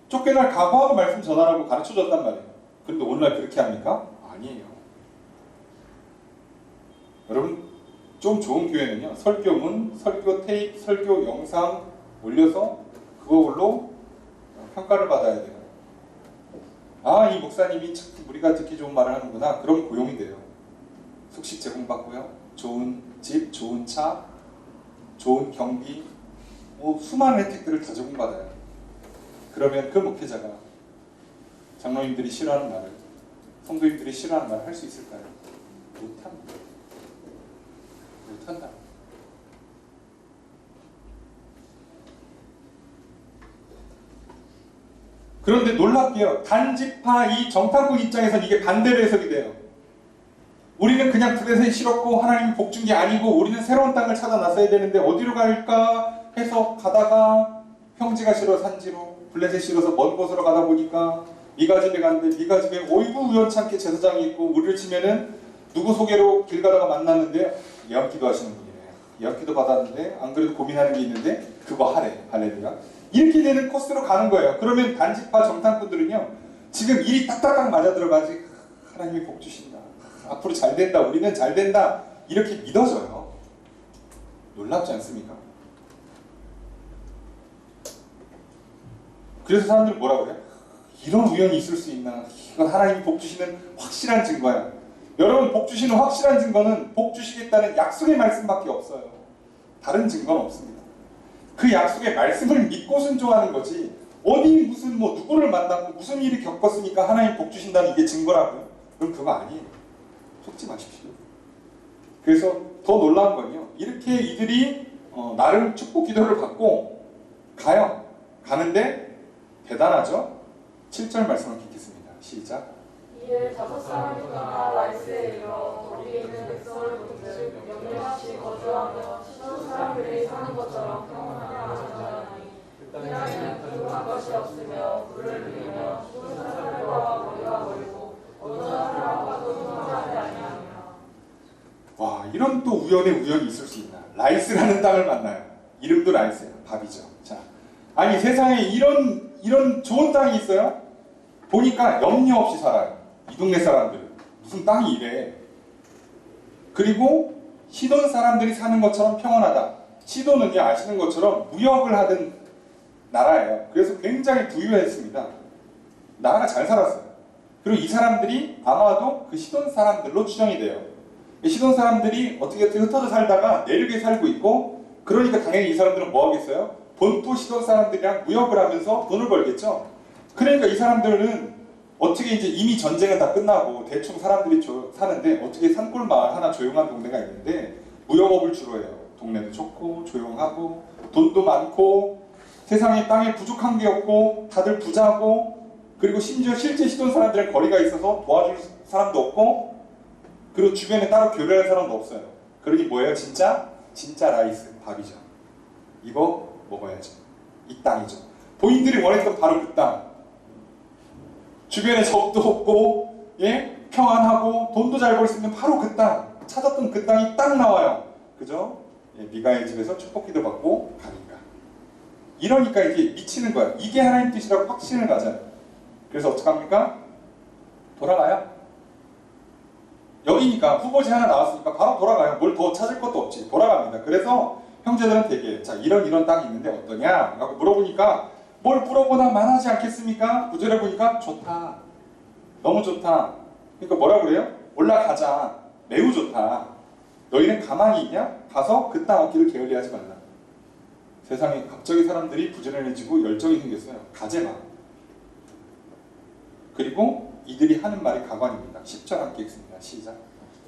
쫓겨날 각오하고 말씀 전하라고 가르쳐줬단 말이에요. 그런데 오늘날 그렇게 합니까? 아니에요. 여러분, 좀 좋은 교회는요. 설교문, 설교 테이프, 설교 영상 올려서 그걸로 평가를 받아야 돼요. 아, 이 목사님이 참 우리가 듣기 좋은 말을 하는구나. 그럼 고용이 돼요. 숙식 제공받고요. 좋은 집, 좋은 차, 좋은 경비, 뭐 수많은 혜택들을 다 제공받아요. 그러면 그 목회자가 장로님들이 싫어하는 말을, 성도님들이 싫어하는 말을 할 수 있을까요? 못합니다. 못한다. 그런데 놀랍게요. 단지파 이 정탐꾼 입장에서는 이게 반대로 해석이 돼요. 우리는 그냥 블레셋이 싫었고 하나님이 복 준 게 아니고 우리는 새로운 땅을 찾아 나서야 되는데 어디로 갈까 해서 가다가 평지가 싫어 산지로, 블레셋이 싫어서 먼 곳으로 가다 보니까 미가 집에 갔는데 미가 집에 어이구 우연찮게 제사장이 있고 우리를 치면은 누구 소개로 길 가다가 만났는데 예언 기도하시는 분이래요. 연기도 받았는데 안 그래도 고민하는 게 있는데 그거 하래. 할렐루야. 이렇게 되는 코스로 가는 거예요. 그러면 단지파 정탐꾼들은요, 지금 일이 딱딱딱 맞아 들어가지. 하나님이 복 주신다. 앞으로 잘 된다. 우리는 잘 된다. 이렇게 믿어져요. 놀랍지 않습니까? 그래서 사람들은 뭐라 그래요? 이런 우연이 있을 수 있나? 이건 하나님이 복 주시는 확실한 증거야. 여러분, 복 주시는 확실한 증거는 복 주시겠다는 약속의 말씀밖에 없어요. 다른 증거는 없습니다. 그 약속의 말씀을 믿고 순종하는 거지, 어디 무슨 뭐 누구를 만났고 무슨 일이 겪었으니까 하나님 복 주신다는 이게 증거라고요? 그럼 그거 아니에요. 속지 마십시오. 그래서 더 놀라운 건요, 이렇게 이들이 나름 축복 기도를 받고 가요. 가는데 대단하죠? 7절 말씀을 읽겠습니다. 시작. 이에 5사람이 떠나 라이스에 이르러 거기에 있는 백성을 본즉 영리같이 거주하며 시돈 사람들이 사는 것처럼 평온하며 안전하니 이 땅에는 부족한 것이 없으며 물을 누리며 시돈 사람들과 거리가 멀고 어떤 사람과도 통하지 아니하니라. 와, 이런 또 우연의 우연이 있을 수 있나? 라이스라는 땅을 만나요. 이름도 라이스예요. 밥이죠. 자, 아니 세상에 이런 좋은 땅이 있어요? 보니까 염려 없이 살아요. 이 동네 사람들 무슨 땅이 이래. 그리고 시돈 사람들이 사는 것처럼 평온하다. 시돈은요, 아시는 것처럼 무역을 하던 나라예요. 그래서 굉장히 부유했습니다. 나라가 잘 살았어요. 그리고 이 사람들이 아마도 그 시돈 사람들로 추정이 돼요. 시돈 사람들이 어떻게 흩어져 살다가 내륙에 살고 있고, 그러니까 당연히 이 사람들은 뭐 하겠어요? 본토 시돈 사람들이랑 무역을 하면서 돈을 벌겠죠. 그러니까 이 사람들은 어떻게 이제 이미 전쟁은 다 끝나고 대충 사람들이 사는데, 어떻게 산골 마을 하나 조용한 동네가 있는데 무역업을 주로 해요. 동네도 좋고 조용하고 돈도 많고 세상에 땅에 부족한 게 없고 다들 부자고, 그리고 심지어 실제 시돈 사람들은 거리가 있어서 도와줄 사람도 없고, 그리고 주변에 따로 교류할 사람도 없어요. 그러니 뭐예요? 진짜 라이스, 밥이죠. 이거 먹어야죠. 이 땅이죠. 본인들이 원했던 바로 그 땅. 주변에 적도 없고, 예, 평안하고 돈도 잘 벌 수 있는 바로 그 땅. 찾았던 그 땅이 딱 나와요. 그죠? 예, 미가엘 집에서 축복기도 받고 가니까. 이러니까 이게 미치는 거야. 이게 하나님 뜻이라고 확신을 가져요. 그래서 어떡합니까? 돌아가요. 여기니까 후보지 하나 나왔으니까 바로 돌아가요. 뭘 더 찾을 것도 없지. 돌아갑니다. 그래서 형제들한테 얘기해요. 자, 이런 땅이 있는데 어떠냐? 라고 물어보니까 뭘 물어보나 만하지 않겠습니까? 구절해 보니까 좋다. 너무 좋다. 그러니까 뭐라 그래요? 올라가자. 매우 좋다. 너희는 가만히 있냐? 가서 그 땅 얻기를 게을리하지 말라. 세상에 갑자기 사람들이 부지런해지고 열정이 생겼어요. 가지 마. 그리고 이들이 하는 말이 가관입니다. 10절 함께 읽습니다. 시작.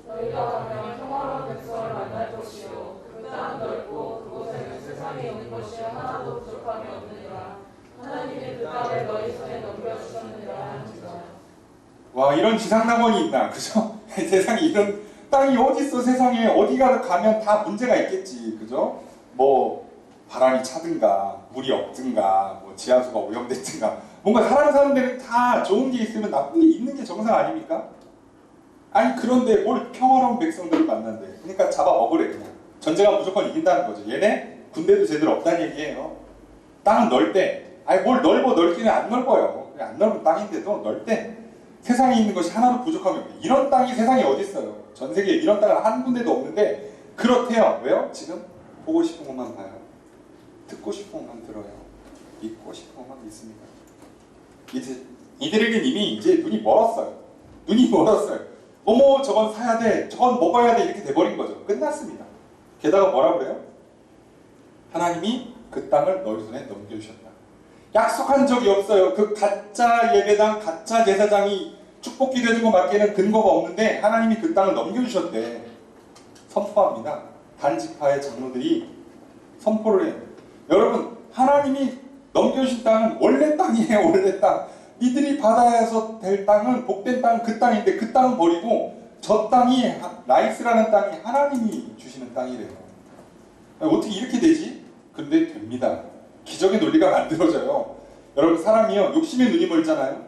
너희가 가면 평화로운 백성을 만날 것이요 그 땅은 넓고 그곳에는 세상에 있는 것이 하나도 부족함이 없느니라. 하나님이 그 땅을 너희 손에 넘겨주셨느니라 하는지라. 와, 이런 지상낙원이 있나? 그죠? 세상에 이런 땅이 어디 있어? 세상에 어디가 가면 다 문제가 있겠지. 그죠? 뭐 바람이 차든가 물이 없든가 뭐 지하수가 오염됐든가, 뭔가 사는 데는 다 좋은 게 있으면 나쁜 게 있는 게 정상 아닙니까? 아니 그런데 뭘 평화로운 백성들을 만난대. 그러니까 잡아 먹으래. 그냥 전쟁은 무조건 이긴다는 거죠. 얘네 군대도 제대로 없다는 얘기예요. 땅은 넓대. 아니 뭘 넓어. 넓기는 안 넓어요. 안 넓은 땅인데도 넓대. 세상에 있는 것이 하나도 부족함이 없대. 이런 땅이 세상에 어디 있어요? 전 세계에 이런 땅은 한 군데도 없는데 그렇대요. 왜요? 지금 보고 싶은 것만 봐요. 듣고 싶은 것만 들어요. 믿고 싶은 것만 믿습니다. 이들에겐 이미 이제 눈이 멀었어요. 눈이 멀었어요. 어머 저건 사야 돼, 저건 먹어야 돼, 이렇게 돼버린 거죠. 끝났습니다. 게다가 뭐라 그래요? 하나님이 그 땅을 너희 손에 넘겨주셨다. 약속한 적이 없어요. 그 가짜 예배당, 가짜 제사장이 축복기도 해주고 맡기는 근거가 없는데 하나님이 그 땅을 넘겨주셨대. 선포합니다. 단지파의 장로들이 선포를 해요. 여러분, 하나님이 넘겨주신 땅은 원래 땅이에요. 원래 땅. 이들이 받아야서 될 땅은, 복된 땅은 그 땅인데 그 땅은 버리고 저 땅이, 라이스라는 땅이 하나님이 주시는 땅이래요. 어떻게 이렇게 되지? 근데 됩니다. 기적의 논리가 만들어져요. 여러분, 사람이요 욕심에 눈이 멀잖아요.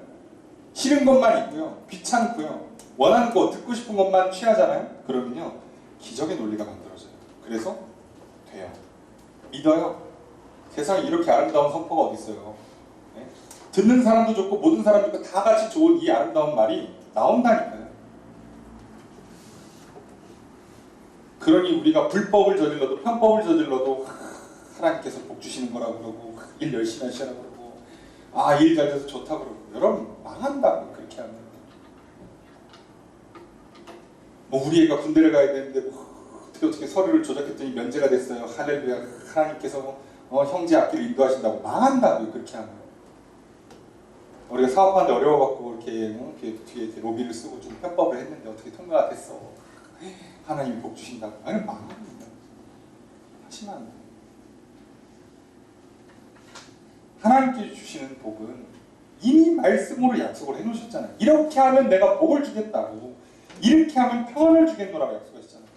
싫은 것만 있고요, 귀찮고요, 원하는 거, 듣고 싶은 것만 취하잖아요. 그러면요 기적의 논리가 만들어져요. 그래서 돼요. 믿어요. 세상에 이렇게 아름다운 선포가 어디 있어요? 네? 듣는 사람도 좋고 모든 사람들과 다 같이 좋은 이 아름다운 말이 나온다니까요. 그러니 우리가 불법을 저질러도 편법을 저질러도 하나님께서 복 주시는 거라고 그러고 일 열심히 하시라고 그러고 일 잘 돼서 좋다고 그러고 여러분 망한다고 그렇게 하면. 뭐 우리 애가 군대를 가야 되는데 어떻게 서류를 조작했더니 면제가 됐어요. 할렐루야. 하나님께서 형제 앞길을 인도하신다고. 망한다고요 그렇게 하면. 우리가 사업하는데 어려워갖고 이렇게 뒤에 이렇게 로비를 쓰고 좀 편법을 했는데 어떻게 통과가 됐어. 하나님이 복 주신다고. 아니 망합니다. 하시면 안 돼요. 하나님께 주시는 복은 이미 말씀으로 약속을 해놓으셨잖아요. 이렇게 하면 내가 복을 주겠다고. 이렇게 하면 평안을 주겠노라고 약속하셨잖아요.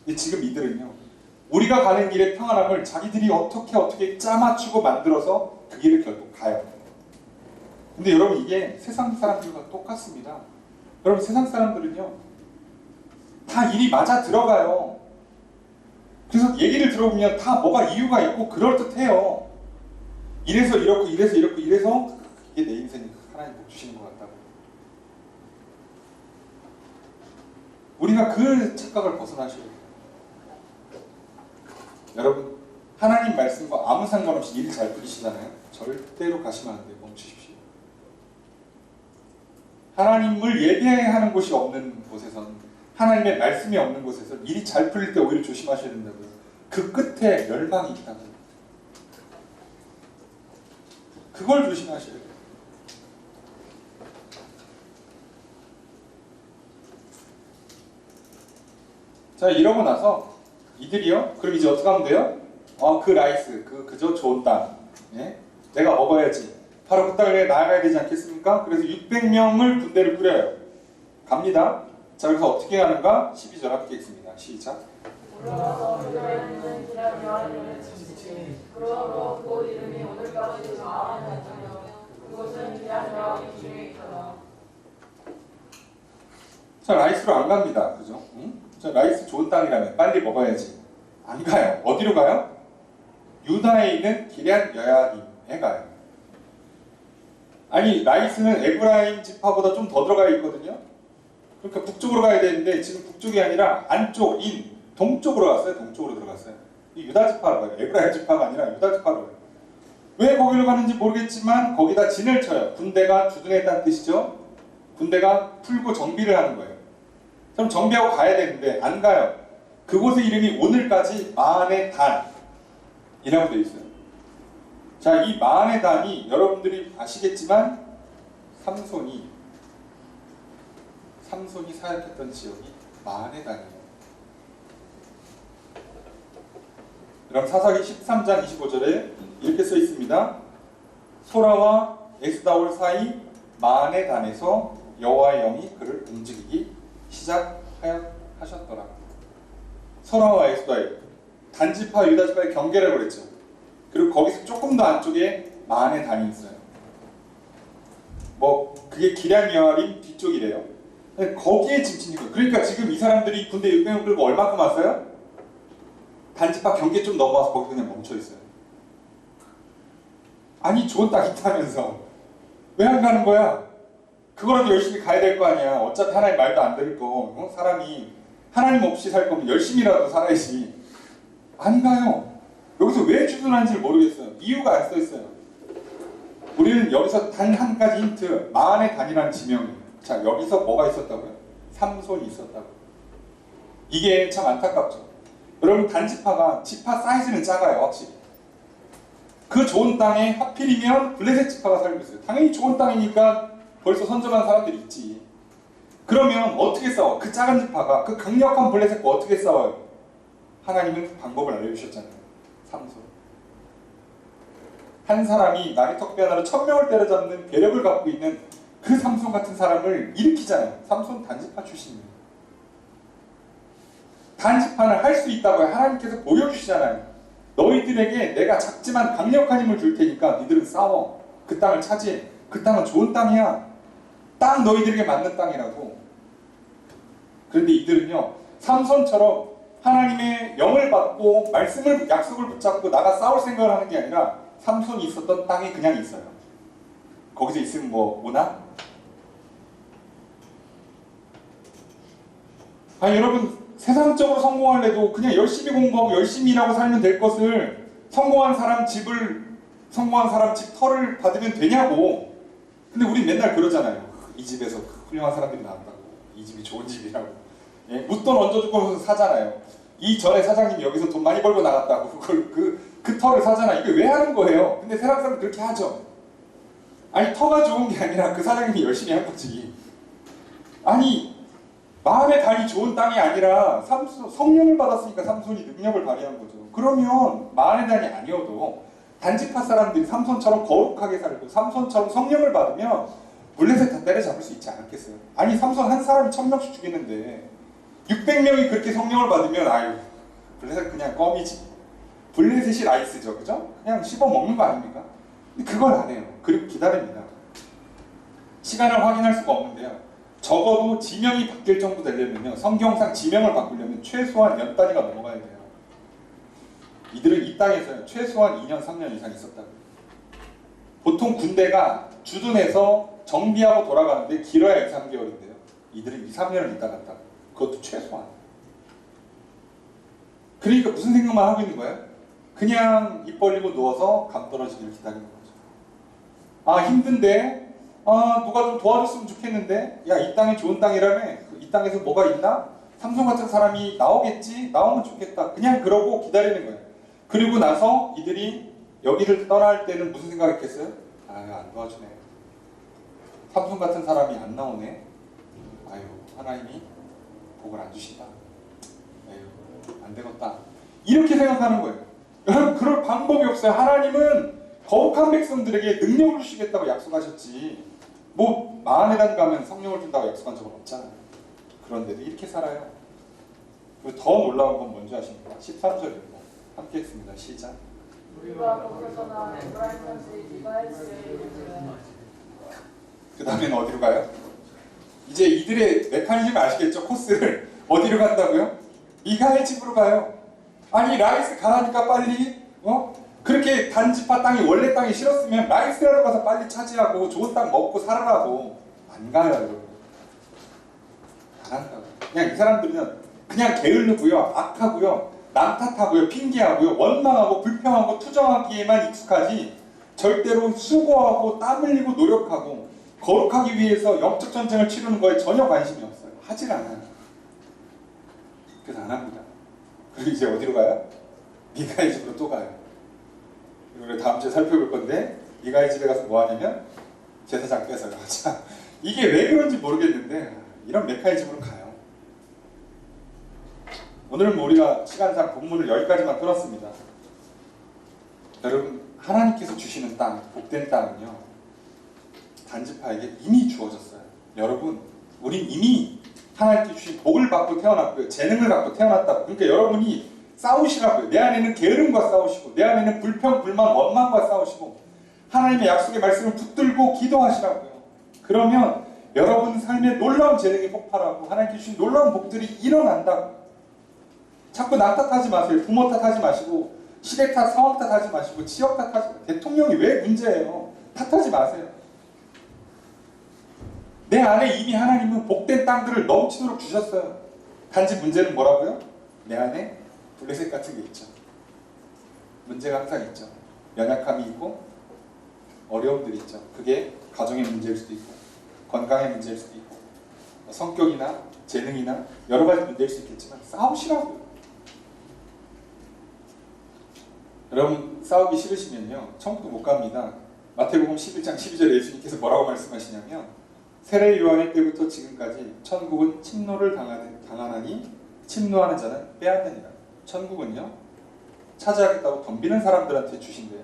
근데 지금 이들은요. 우리가 가는 길의 평안함을 자기들이 어떻게 짜맞추고 만들어서 그 길을 결국 가요. 근데 여러분 이게 세상 사람들과 똑같습니다. 여러분 세상 사람들은요. 다 일이 맞아 들어가요. 그래서 얘기를 들어보면 다 뭐가 이유가 있고 그럴듯해요. 이래서 이렇고 이래서 이게 내 인생이 하나님 복 주시는 것 같다고. 우리가 그 착각을 벗어나셔야 돼요. 여러분 하나님 말씀과 아무 상관없이 일 잘 풀리시잖아요. 절대로 가시면 안 돼요. 멈추십시오. 하나님을 예배하는 곳이 없는 곳에선 하나님의 말씀이 없는 곳에서 일이 잘 풀릴 때 오히려 조심하셔야 된다고요. 그 끝에 멸망이 있다고요. 그걸 조심하셔야 돼요. 자 이러고 나서 이들이요. 그럼 이제 어떻게 하면 돼요? 그 라이스, 그저 좋은 땅. 예? 내가 먹어야지. 바로 그 땅에 나아가야 되지 않겠습니까? 그래서 600명을 군대를 꾸려요. 갑니다. 자 그래서 어떻게 하는가? 12절 함께 읽습니다. 시작. 올라가서 유다에 있는 기란 여호와를 치시지. 그러므로 그 이름이 오늘까지 마하는 자녀. 그것은 기란 여호와의 중에 있더라. 자 라이스로 안 갑니다. 그죠? 응? 자 라이스 좋은 땅이라면 빨리 먹어야지. 안 가요. 어디로 가요? 유다에 있는 기럇 여야림에 가요. 아니 라이스는 에브라임 지파보다 좀 더 들어가 있거든요. 그러니까 북쪽으로 가야 되는데 지금 북쪽이 아니라 안쪽 동쪽으로 갔어요. 동쪽으로 들어갔어요. 이 유다 지파로 가요. 에브라임 지파가 아니라 유다 지파로 가요. 왜 거기로 가는지 모르겠지만 거기다 진을 쳐요. 군대가 주둔했다는 뜻이죠. 군대가 풀고 정비를 하는 거예요. 그럼 정비하고 가야 되는데 안 가요. 그곳의 이름이 오늘까지 마한의 단이라고 되어 있어요. 자, 이 마한의 단이 여러분들이 아시겠지만 삼손이 사역했던 지역이 마한의 단이에요. 그럼 사사기 13장 25절에 이렇게 써 있습니다. 소라와 에스다올 사이 마한의 단에서 여호와의 영이 그를 움직이기 시작하셨더라. 소라와 에스다올 단지파 유다지파의 경계라고 그랬죠. 그리고 거기서 조금 더 안쪽에 마한의 단이 있어요. 뭐 그게 기럇 여아림 뒤쪽이래요. 거기에 지금 진입. 그러니까 지금 이 사람들이 군대 600명 끌고 얼마큼 왔어요? 단지파 경계 좀 넘어와서 거기 그냥 멈춰 있어요. 아니 좋은 땅 있다면서 왜 안 가는 거야? 그거라도 열심히 가야 될 거 아니야. 어차피 하나님 말도 안 들을 거. 사람이 하나님 없이 살 거면 열심히라도 살아야지. 안 가요. 여기서 왜 주둔하는지를 모르겠어요. 이유가 안 써 있어요. 우리는 여기서 단 한 가지 힌트, 마한의 단이라는 지명이에요. 자, 여기서 뭐가 있었다고요? 삼손이 있었다고. 이게 참 안타깝죠. 여러분 단지파가 지파 사이즈는 작아요, 확실히. 그 좋은 땅에 하필이면 블레셋 지파가 살고 있어요. 당연히 좋은 땅이니까 벌써 선점한 사람들이 있지. 그러면 어떻게 싸워? 그 작은 지파가 그 강력한 블레셋과 어떻게 싸워요? 하나님은 방법을 알려주셨잖아요. 삼손. 한 사람이 나리턱배 하나로 1000명을 때려잡는 괴력을 갖고 있는 그 삼손 같은 사람을 일으키잖아요. 삼손 단지파 출신이에요. 단지파는 할 수 있다고 하나님께서 보여주시잖아요. 너희들에게 내가 작지만 강력한 힘을 줄 테니까 니들은 싸워. 그 땅을 차지해. 그 땅은 좋은 땅이야. 딱 너희들에게 맞는 땅이라고. 그런데 이들은요, 삼손처럼 하나님의 영을 받고 말씀을 약속을 붙잡고 나가 싸울 생각을 하는 게 아니라 삼손이 있었던 땅에 그냥 있어요. 거기서 있으면 뭐 오나? 아니 여러분 세상적으로 성공하려도 그냥 열심히 공부하고 열심히 일하고 살면 될 것을 성공한 사람 집 털을 받으면 되냐고. 근데 우리 맨날 그러잖아요. 이 집에서 훌륭한 사람들이 나왔다고. 이 집이 좋은 집이라고. 예? 웃돈 얹어주고 사잖아요. 이전에 사장님이 여기서 돈 많이 벌고 나갔다고 그걸 그 털을 사잖아. 이게 왜 하는 거예요? 근데 세상 사람 그렇게 하죠. 아니 터가 좋은 게 아니라 그 사장님이 열심히 한 거지. 아니 마음의 단이 좋은 땅이 아니라 성령을 받았으니까 삼손이 능력을 발휘한 거죠. 그러면 마음의 단이 아니어도 단지파 사람들이 삼손처럼 거룩하게 살고 삼손처럼 성령을 받으면 블레셋 다 때려잡을 수 있지 않았겠어요? 아니 삼손 한 사람이 1000명씩 죽이는데 600명이 그렇게 성령을 받으면 아유 블레셋 그냥 껌이지. 블레셋이 라이스죠, 그죠? 그냥 씹어 먹는 거 아닙니까? 근데 그걸 안 해요. 그리고 기다립니다. 시간을 확인할 수가 없는데요. 적어도 지명이 바뀔 정도 되려면요, 성경상 지명을 바꾸려면 최소한 연 단위가 넘어가야 돼요. 이들은 이 땅에서 최소한 2년, 3년 이상 있었다고요. 보통 군대가 주둔해서 정비하고 돌아가는데 길어야 2, 3개월인데요. 이들은 2, 3년을 있다 갔다. 그것도 최소한. 그러니까 무슨 생각만 하고 있는 거예요? 그냥 입 벌리고 누워서 감 떨어지기를 기다리는 거죠. 아 힘든데 누가 좀 도와줬으면 좋겠는데 야 이 땅이 좋은 땅이라며 이 땅에서 뭐가 있나? 삼손 같은 사람이 나오겠지? 나오면 좋겠다. 그냥 그러고 기다리는 거예요. 그리고 나서 이들이 여기를 떠날 때는 무슨 생각했겠어요? 아유 안 도와주네. 삼손 같은 사람이 안 나오네. 아유 하나님이 복을 안 주신다. 아유 안 되겠다. 이렇게 생각하는 거예요. 여러분 그럴 방법이 없어요. 하나님은 거룩한 백성들에게 능력을 주시겠다고 약속하셨지 뭐 마흔에단 가면 성령을 준다고 약속한 적은 없잖아요. 그런데도 이렇게 살아요. 그리고 더 놀라운 건 뭔지 아십니까? 13절입니다. 함께 했습니다. 시작. 우리가 거기서 난 에브라임 산지 미가엘 집에 이르되. 그 다음에는 어디로 가요? 이제 이들의 메커니즘 아시겠죠? 코스를 어디로 간다고요? 미가엘 집으로 가요. 아니 라이스 가라니까 빨리 그렇게 단지파 땅이 원래 땅이 싫었으면 라이스라도 가서 빨리 차지하고 좋은 땅 먹고 살아라고. 안 가요 여러분. 안 한다고. 그냥 이 사람들은 그냥 게으르고요, 악하고요, 남 탓하고요, 핑계하고요, 원망하고 불평하고 투정하기에만 익숙하지 절대로 수고하고 땀 흘리고 노력하고 거룩하기 위해서 영적 전쟁을 치르는 거에 전혀 관심이 없어요. 하질 않아요. 그래서 안 합니다. 그리고 이제 어디로 가요? 미가의 집으로 또 가요. 우리 다음 주에 살펴볼 건데 미가의 집에 가서 뭐 하냐면 제사장 뺏어요. 자, 이게 왜 그런지 모르겠는데 이런 메카의 집으로 가요. 오늘은 뭐 우리가 시간상 본문을 여기까지만 끊었습니다. 여러분 하나님께서 주시는 땅, 복된 땅은요 단지파에게 이미 주어졌어요. 여러분 우린 이미 하나님께 주신 복을 받고 태어났고요, 재능을 갖고 태어났다고. 그러니까 여러분이 싸우시라고요. 내 안에는 게으름과 싸우시고 내 안에는 불평, 불만, 원망과 싸우시고 하나님의 약속의 말씀을 붙들고 기도하시라고요. 그러면 여러분 삶에 놀라운 재능이 폭발하고 하나님께 주신 놀라운 복들이 일어난다고. 자꾸 나 탓하지 마세요. 부모 탓하지 마시고 시대 탓, 상황 탓하지 마시고 지역 탓하지 마세요. 대통령이 왜 문제예요? 탓하지 마세요. 내 안에 이미 하나님은 복된 땅들을 넘치도록 주셨어요. 단지 문제는 뭐라고요? 내 안에 블레셋 같은 게 있죠. 문제가 항상 있죠. 연약함이 있고 어려움들이 있죠. 그게 가정의 문제일 수도 있고 건강의 문제일 수도 있고 성격이나 재능이나 여러 가지 문제일 수 있겠지만 싸우시라고요. 여러분 싸우기 싫으시면요 천국도 못 갑니다. 마태복음 11장 12절에 예수님께서 뭐라고 말씀하시냐면 세례 요한의 때부터 지금까지 천국은 침노를 당하나니 침노하는 자는 빼앗느니라. 천국은요 차지하겠다고 덤비는 사람들한테 주신대요.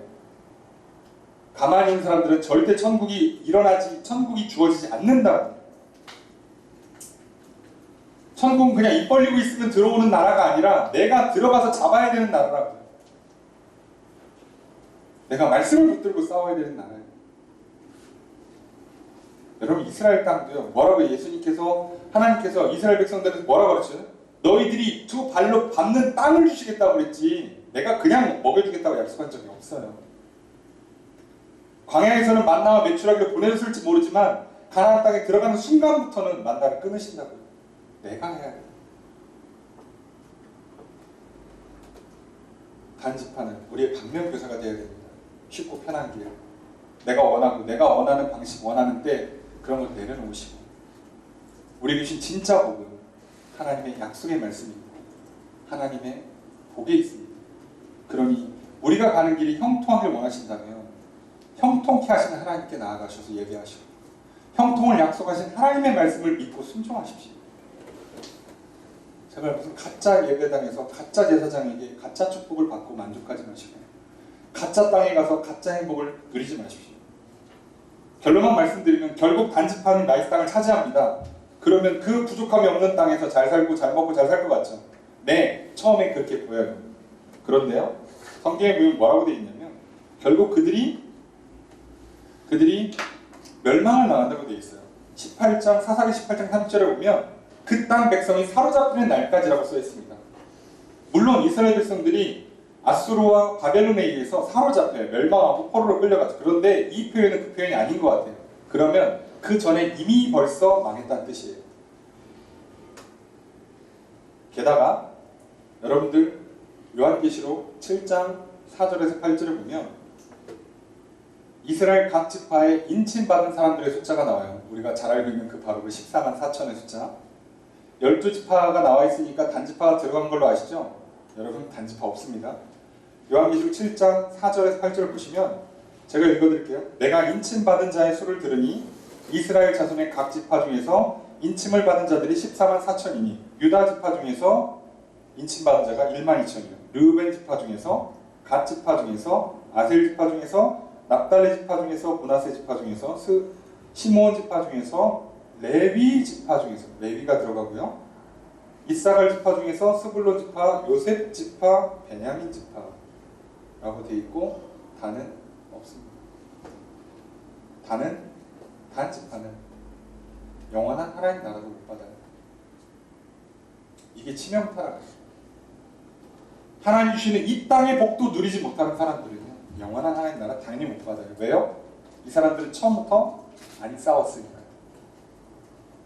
가만히 있는 사람들은 절대 천국이 주어지지 않는다고. 천국은 그냥 입 벌리고 있으면 들어오는 나라가 아니라 내가 들어가서 잡아야 되는 나라라고요. 내가 말씀을 붙들고 싸워야 되는 나라예요. 여러분 이스라엘 땅도요 뭐라고 예수님께서 하나님께서 이스라엘 백성들한테 뭐라고 그러셨어요? 너희들이 두 발로 밟는 땅을 주시겠다고 그랬지 내가 그냥 먹여주겠다고 약속한 적이 없어요. 광야에서는 만나와 메추라기를 보내줬을지 모르지만 가나안 땅에 들어가는 순간부터는 만나를 끊으신다고요. 내가 해야 돼. 단지파는 우리의 방면교사가 되어야 됩니다. 쉽고 편한 길. 내가 원하고 내가 원하는 방식 원하는 때 그런 걸 내려놓으시고 우리 주신 진짜 복은 하나님의 약속의 말씀이고 하나님의 복에 있습니다. 그러니 우리가 가는 길이 형통하길 원하신다면 형통케 하시는 하나님께 나아가셔서 예배하시고 형통을 약속하신 하나님의 말씀을 믿고 순종하십시오. 제발 무슨 가짜 예배당에서 가짜 제사장에게 가짜 축복을 받고 만족하지 마시고 가짜 땅에 가서 가짜 행복을 누리지 마십시오. 결론만 말씀드리면 결국 단지파는 나의 땅을 차지합니다. 그러면 그 부족함이 없는 땅에서 잘 살고 잘 먹고 잘 살 것 같죠? 네, 처음에 그렇게 보여요. 그런데요, 성경에 보면 뭐라고 되어 있냐면 결국 그들이 멸망을 당한다고 되어 있어요. 18장 사사기 18장 3절에 보면 그 땅 백성이 사로잡히는 날까지라고 써 있습니다. 물론 이스라엘 백성들이 아수르와 바벨론에 의해서 사로잡혀요. 멸망하고 포로로 끌려가죠. 그런데 이 표현은 그 표현이 아닌 것 같아요. 그러면 그 전에 이미 벌써 망했다는 뜻이에요. 게다가 여러분들 요한계시록 7장 4절에서 8절을 보면 이스라엘 각 지파에 인침받은 사람들의 숫자가 나와요. 우리가 잘 알고 있는 그 바로 그 14만 4천의 숫자. 12지파가 나와 있으니까 단지파가 들어간 걸로 아시죠? 여러분 단지파 없습니다. 요한계시록 7장 4절에서 8절을 보시면 제가 읽어드릴게요. 내가 인침받은 자의 수를 들으니 이스라엘 자손의 각 지파 중에서 인침을 받은 자들이 14만 4천이니 유다 지파 중에서 인침받은 자가 1만 2천이요. 르우벤 지파 중에서 갓 지파 중에서 아셀 지파 중에서 납달리 지파 중에서 므낫세 지파 중에서 시므온 지파 중에서 레위 지파 중에서 레위가 들어가고요. 이사갈 지파 중에서 스불론 지파, 요셉 지파, 베냐민 지파라고 되어 있고 단은 없습니다. 단 지파는 영원한 하나님 나라도 못 받아요. 이게 치명타라고요. 하나님 주시는 이 땅의 복도 누리지 못하는 사람들은요 영원한 하나님 나라 당연히 못 받아요. 왜요? 이 사람들은 처음부터 안 싸웠으니까요.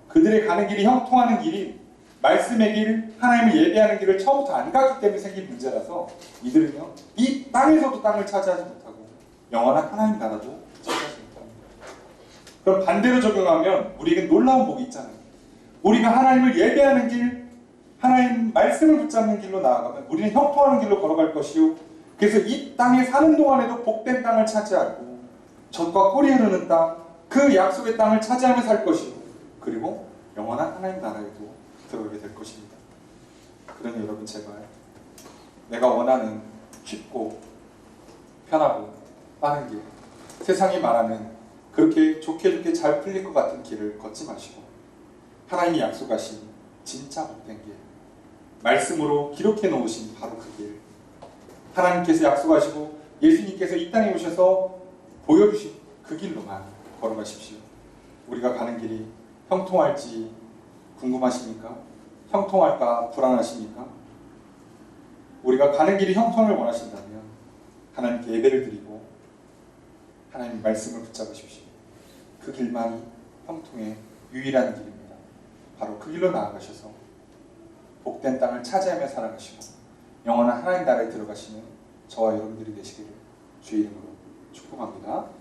그들의 가는 길이 형통하는 길이 말씀의 길, 하나님을 예배하는 길을 처음부터 안 갔기 때문에 생긴 문제라서 이들은요 이 땅에서도 땅을 차지하지 못하고 영원한 하나님 나라도 차지하지 못합니다. 그럼 반대로 적용하면 우리에게 놀라운 복이 있잖아요. 우리가 하나님을 예배하는 길, 하나님 말씀을 붙잡는 길로 나아가면 우리는 형통하는 길로 걸어갈 것이요 그래서 이 땅에 사는 동안에도 복된 땅을 차지하고 젖과 꿀이 흐르는 땅, 그 약속의 땅을 차지하며 살 것이고 그리고 영원한 하나님 나라에도 들어가게 될 것입니다. 그러니 여러분 제발 내가 원하는 쉽고 편하고 빠른 길, 세상이 말하는 그렇게 좋게 잘 풀릴 것 같은 길을 걷지 마시고 하나님이 약속하신 진짜 복된 길, 말씀으로 기록해 놓으신 바로 그 길, 하나님께서 약속하시고 예수님께서 이 땅에 오셔서 보여주신 그 길로만 걸어가십시오. 우리가 가는 길이 형통할지 궁금하십니까? 형통할까 불안하십니까? 우리가 가는 길이 형통을 원하신다면 하나님께 예배를 드리고 하나님 말씀을 붙잡으십시오. 그 길만이 형통의 유일한 길입니다. 바로 그 길로 나아가셔서 복된 땅을 차지하며 살아가시고 영원한 하나님 나라에 들어가시는 저와 여러분들이 되시기를 주의 이름으로 축복합니다.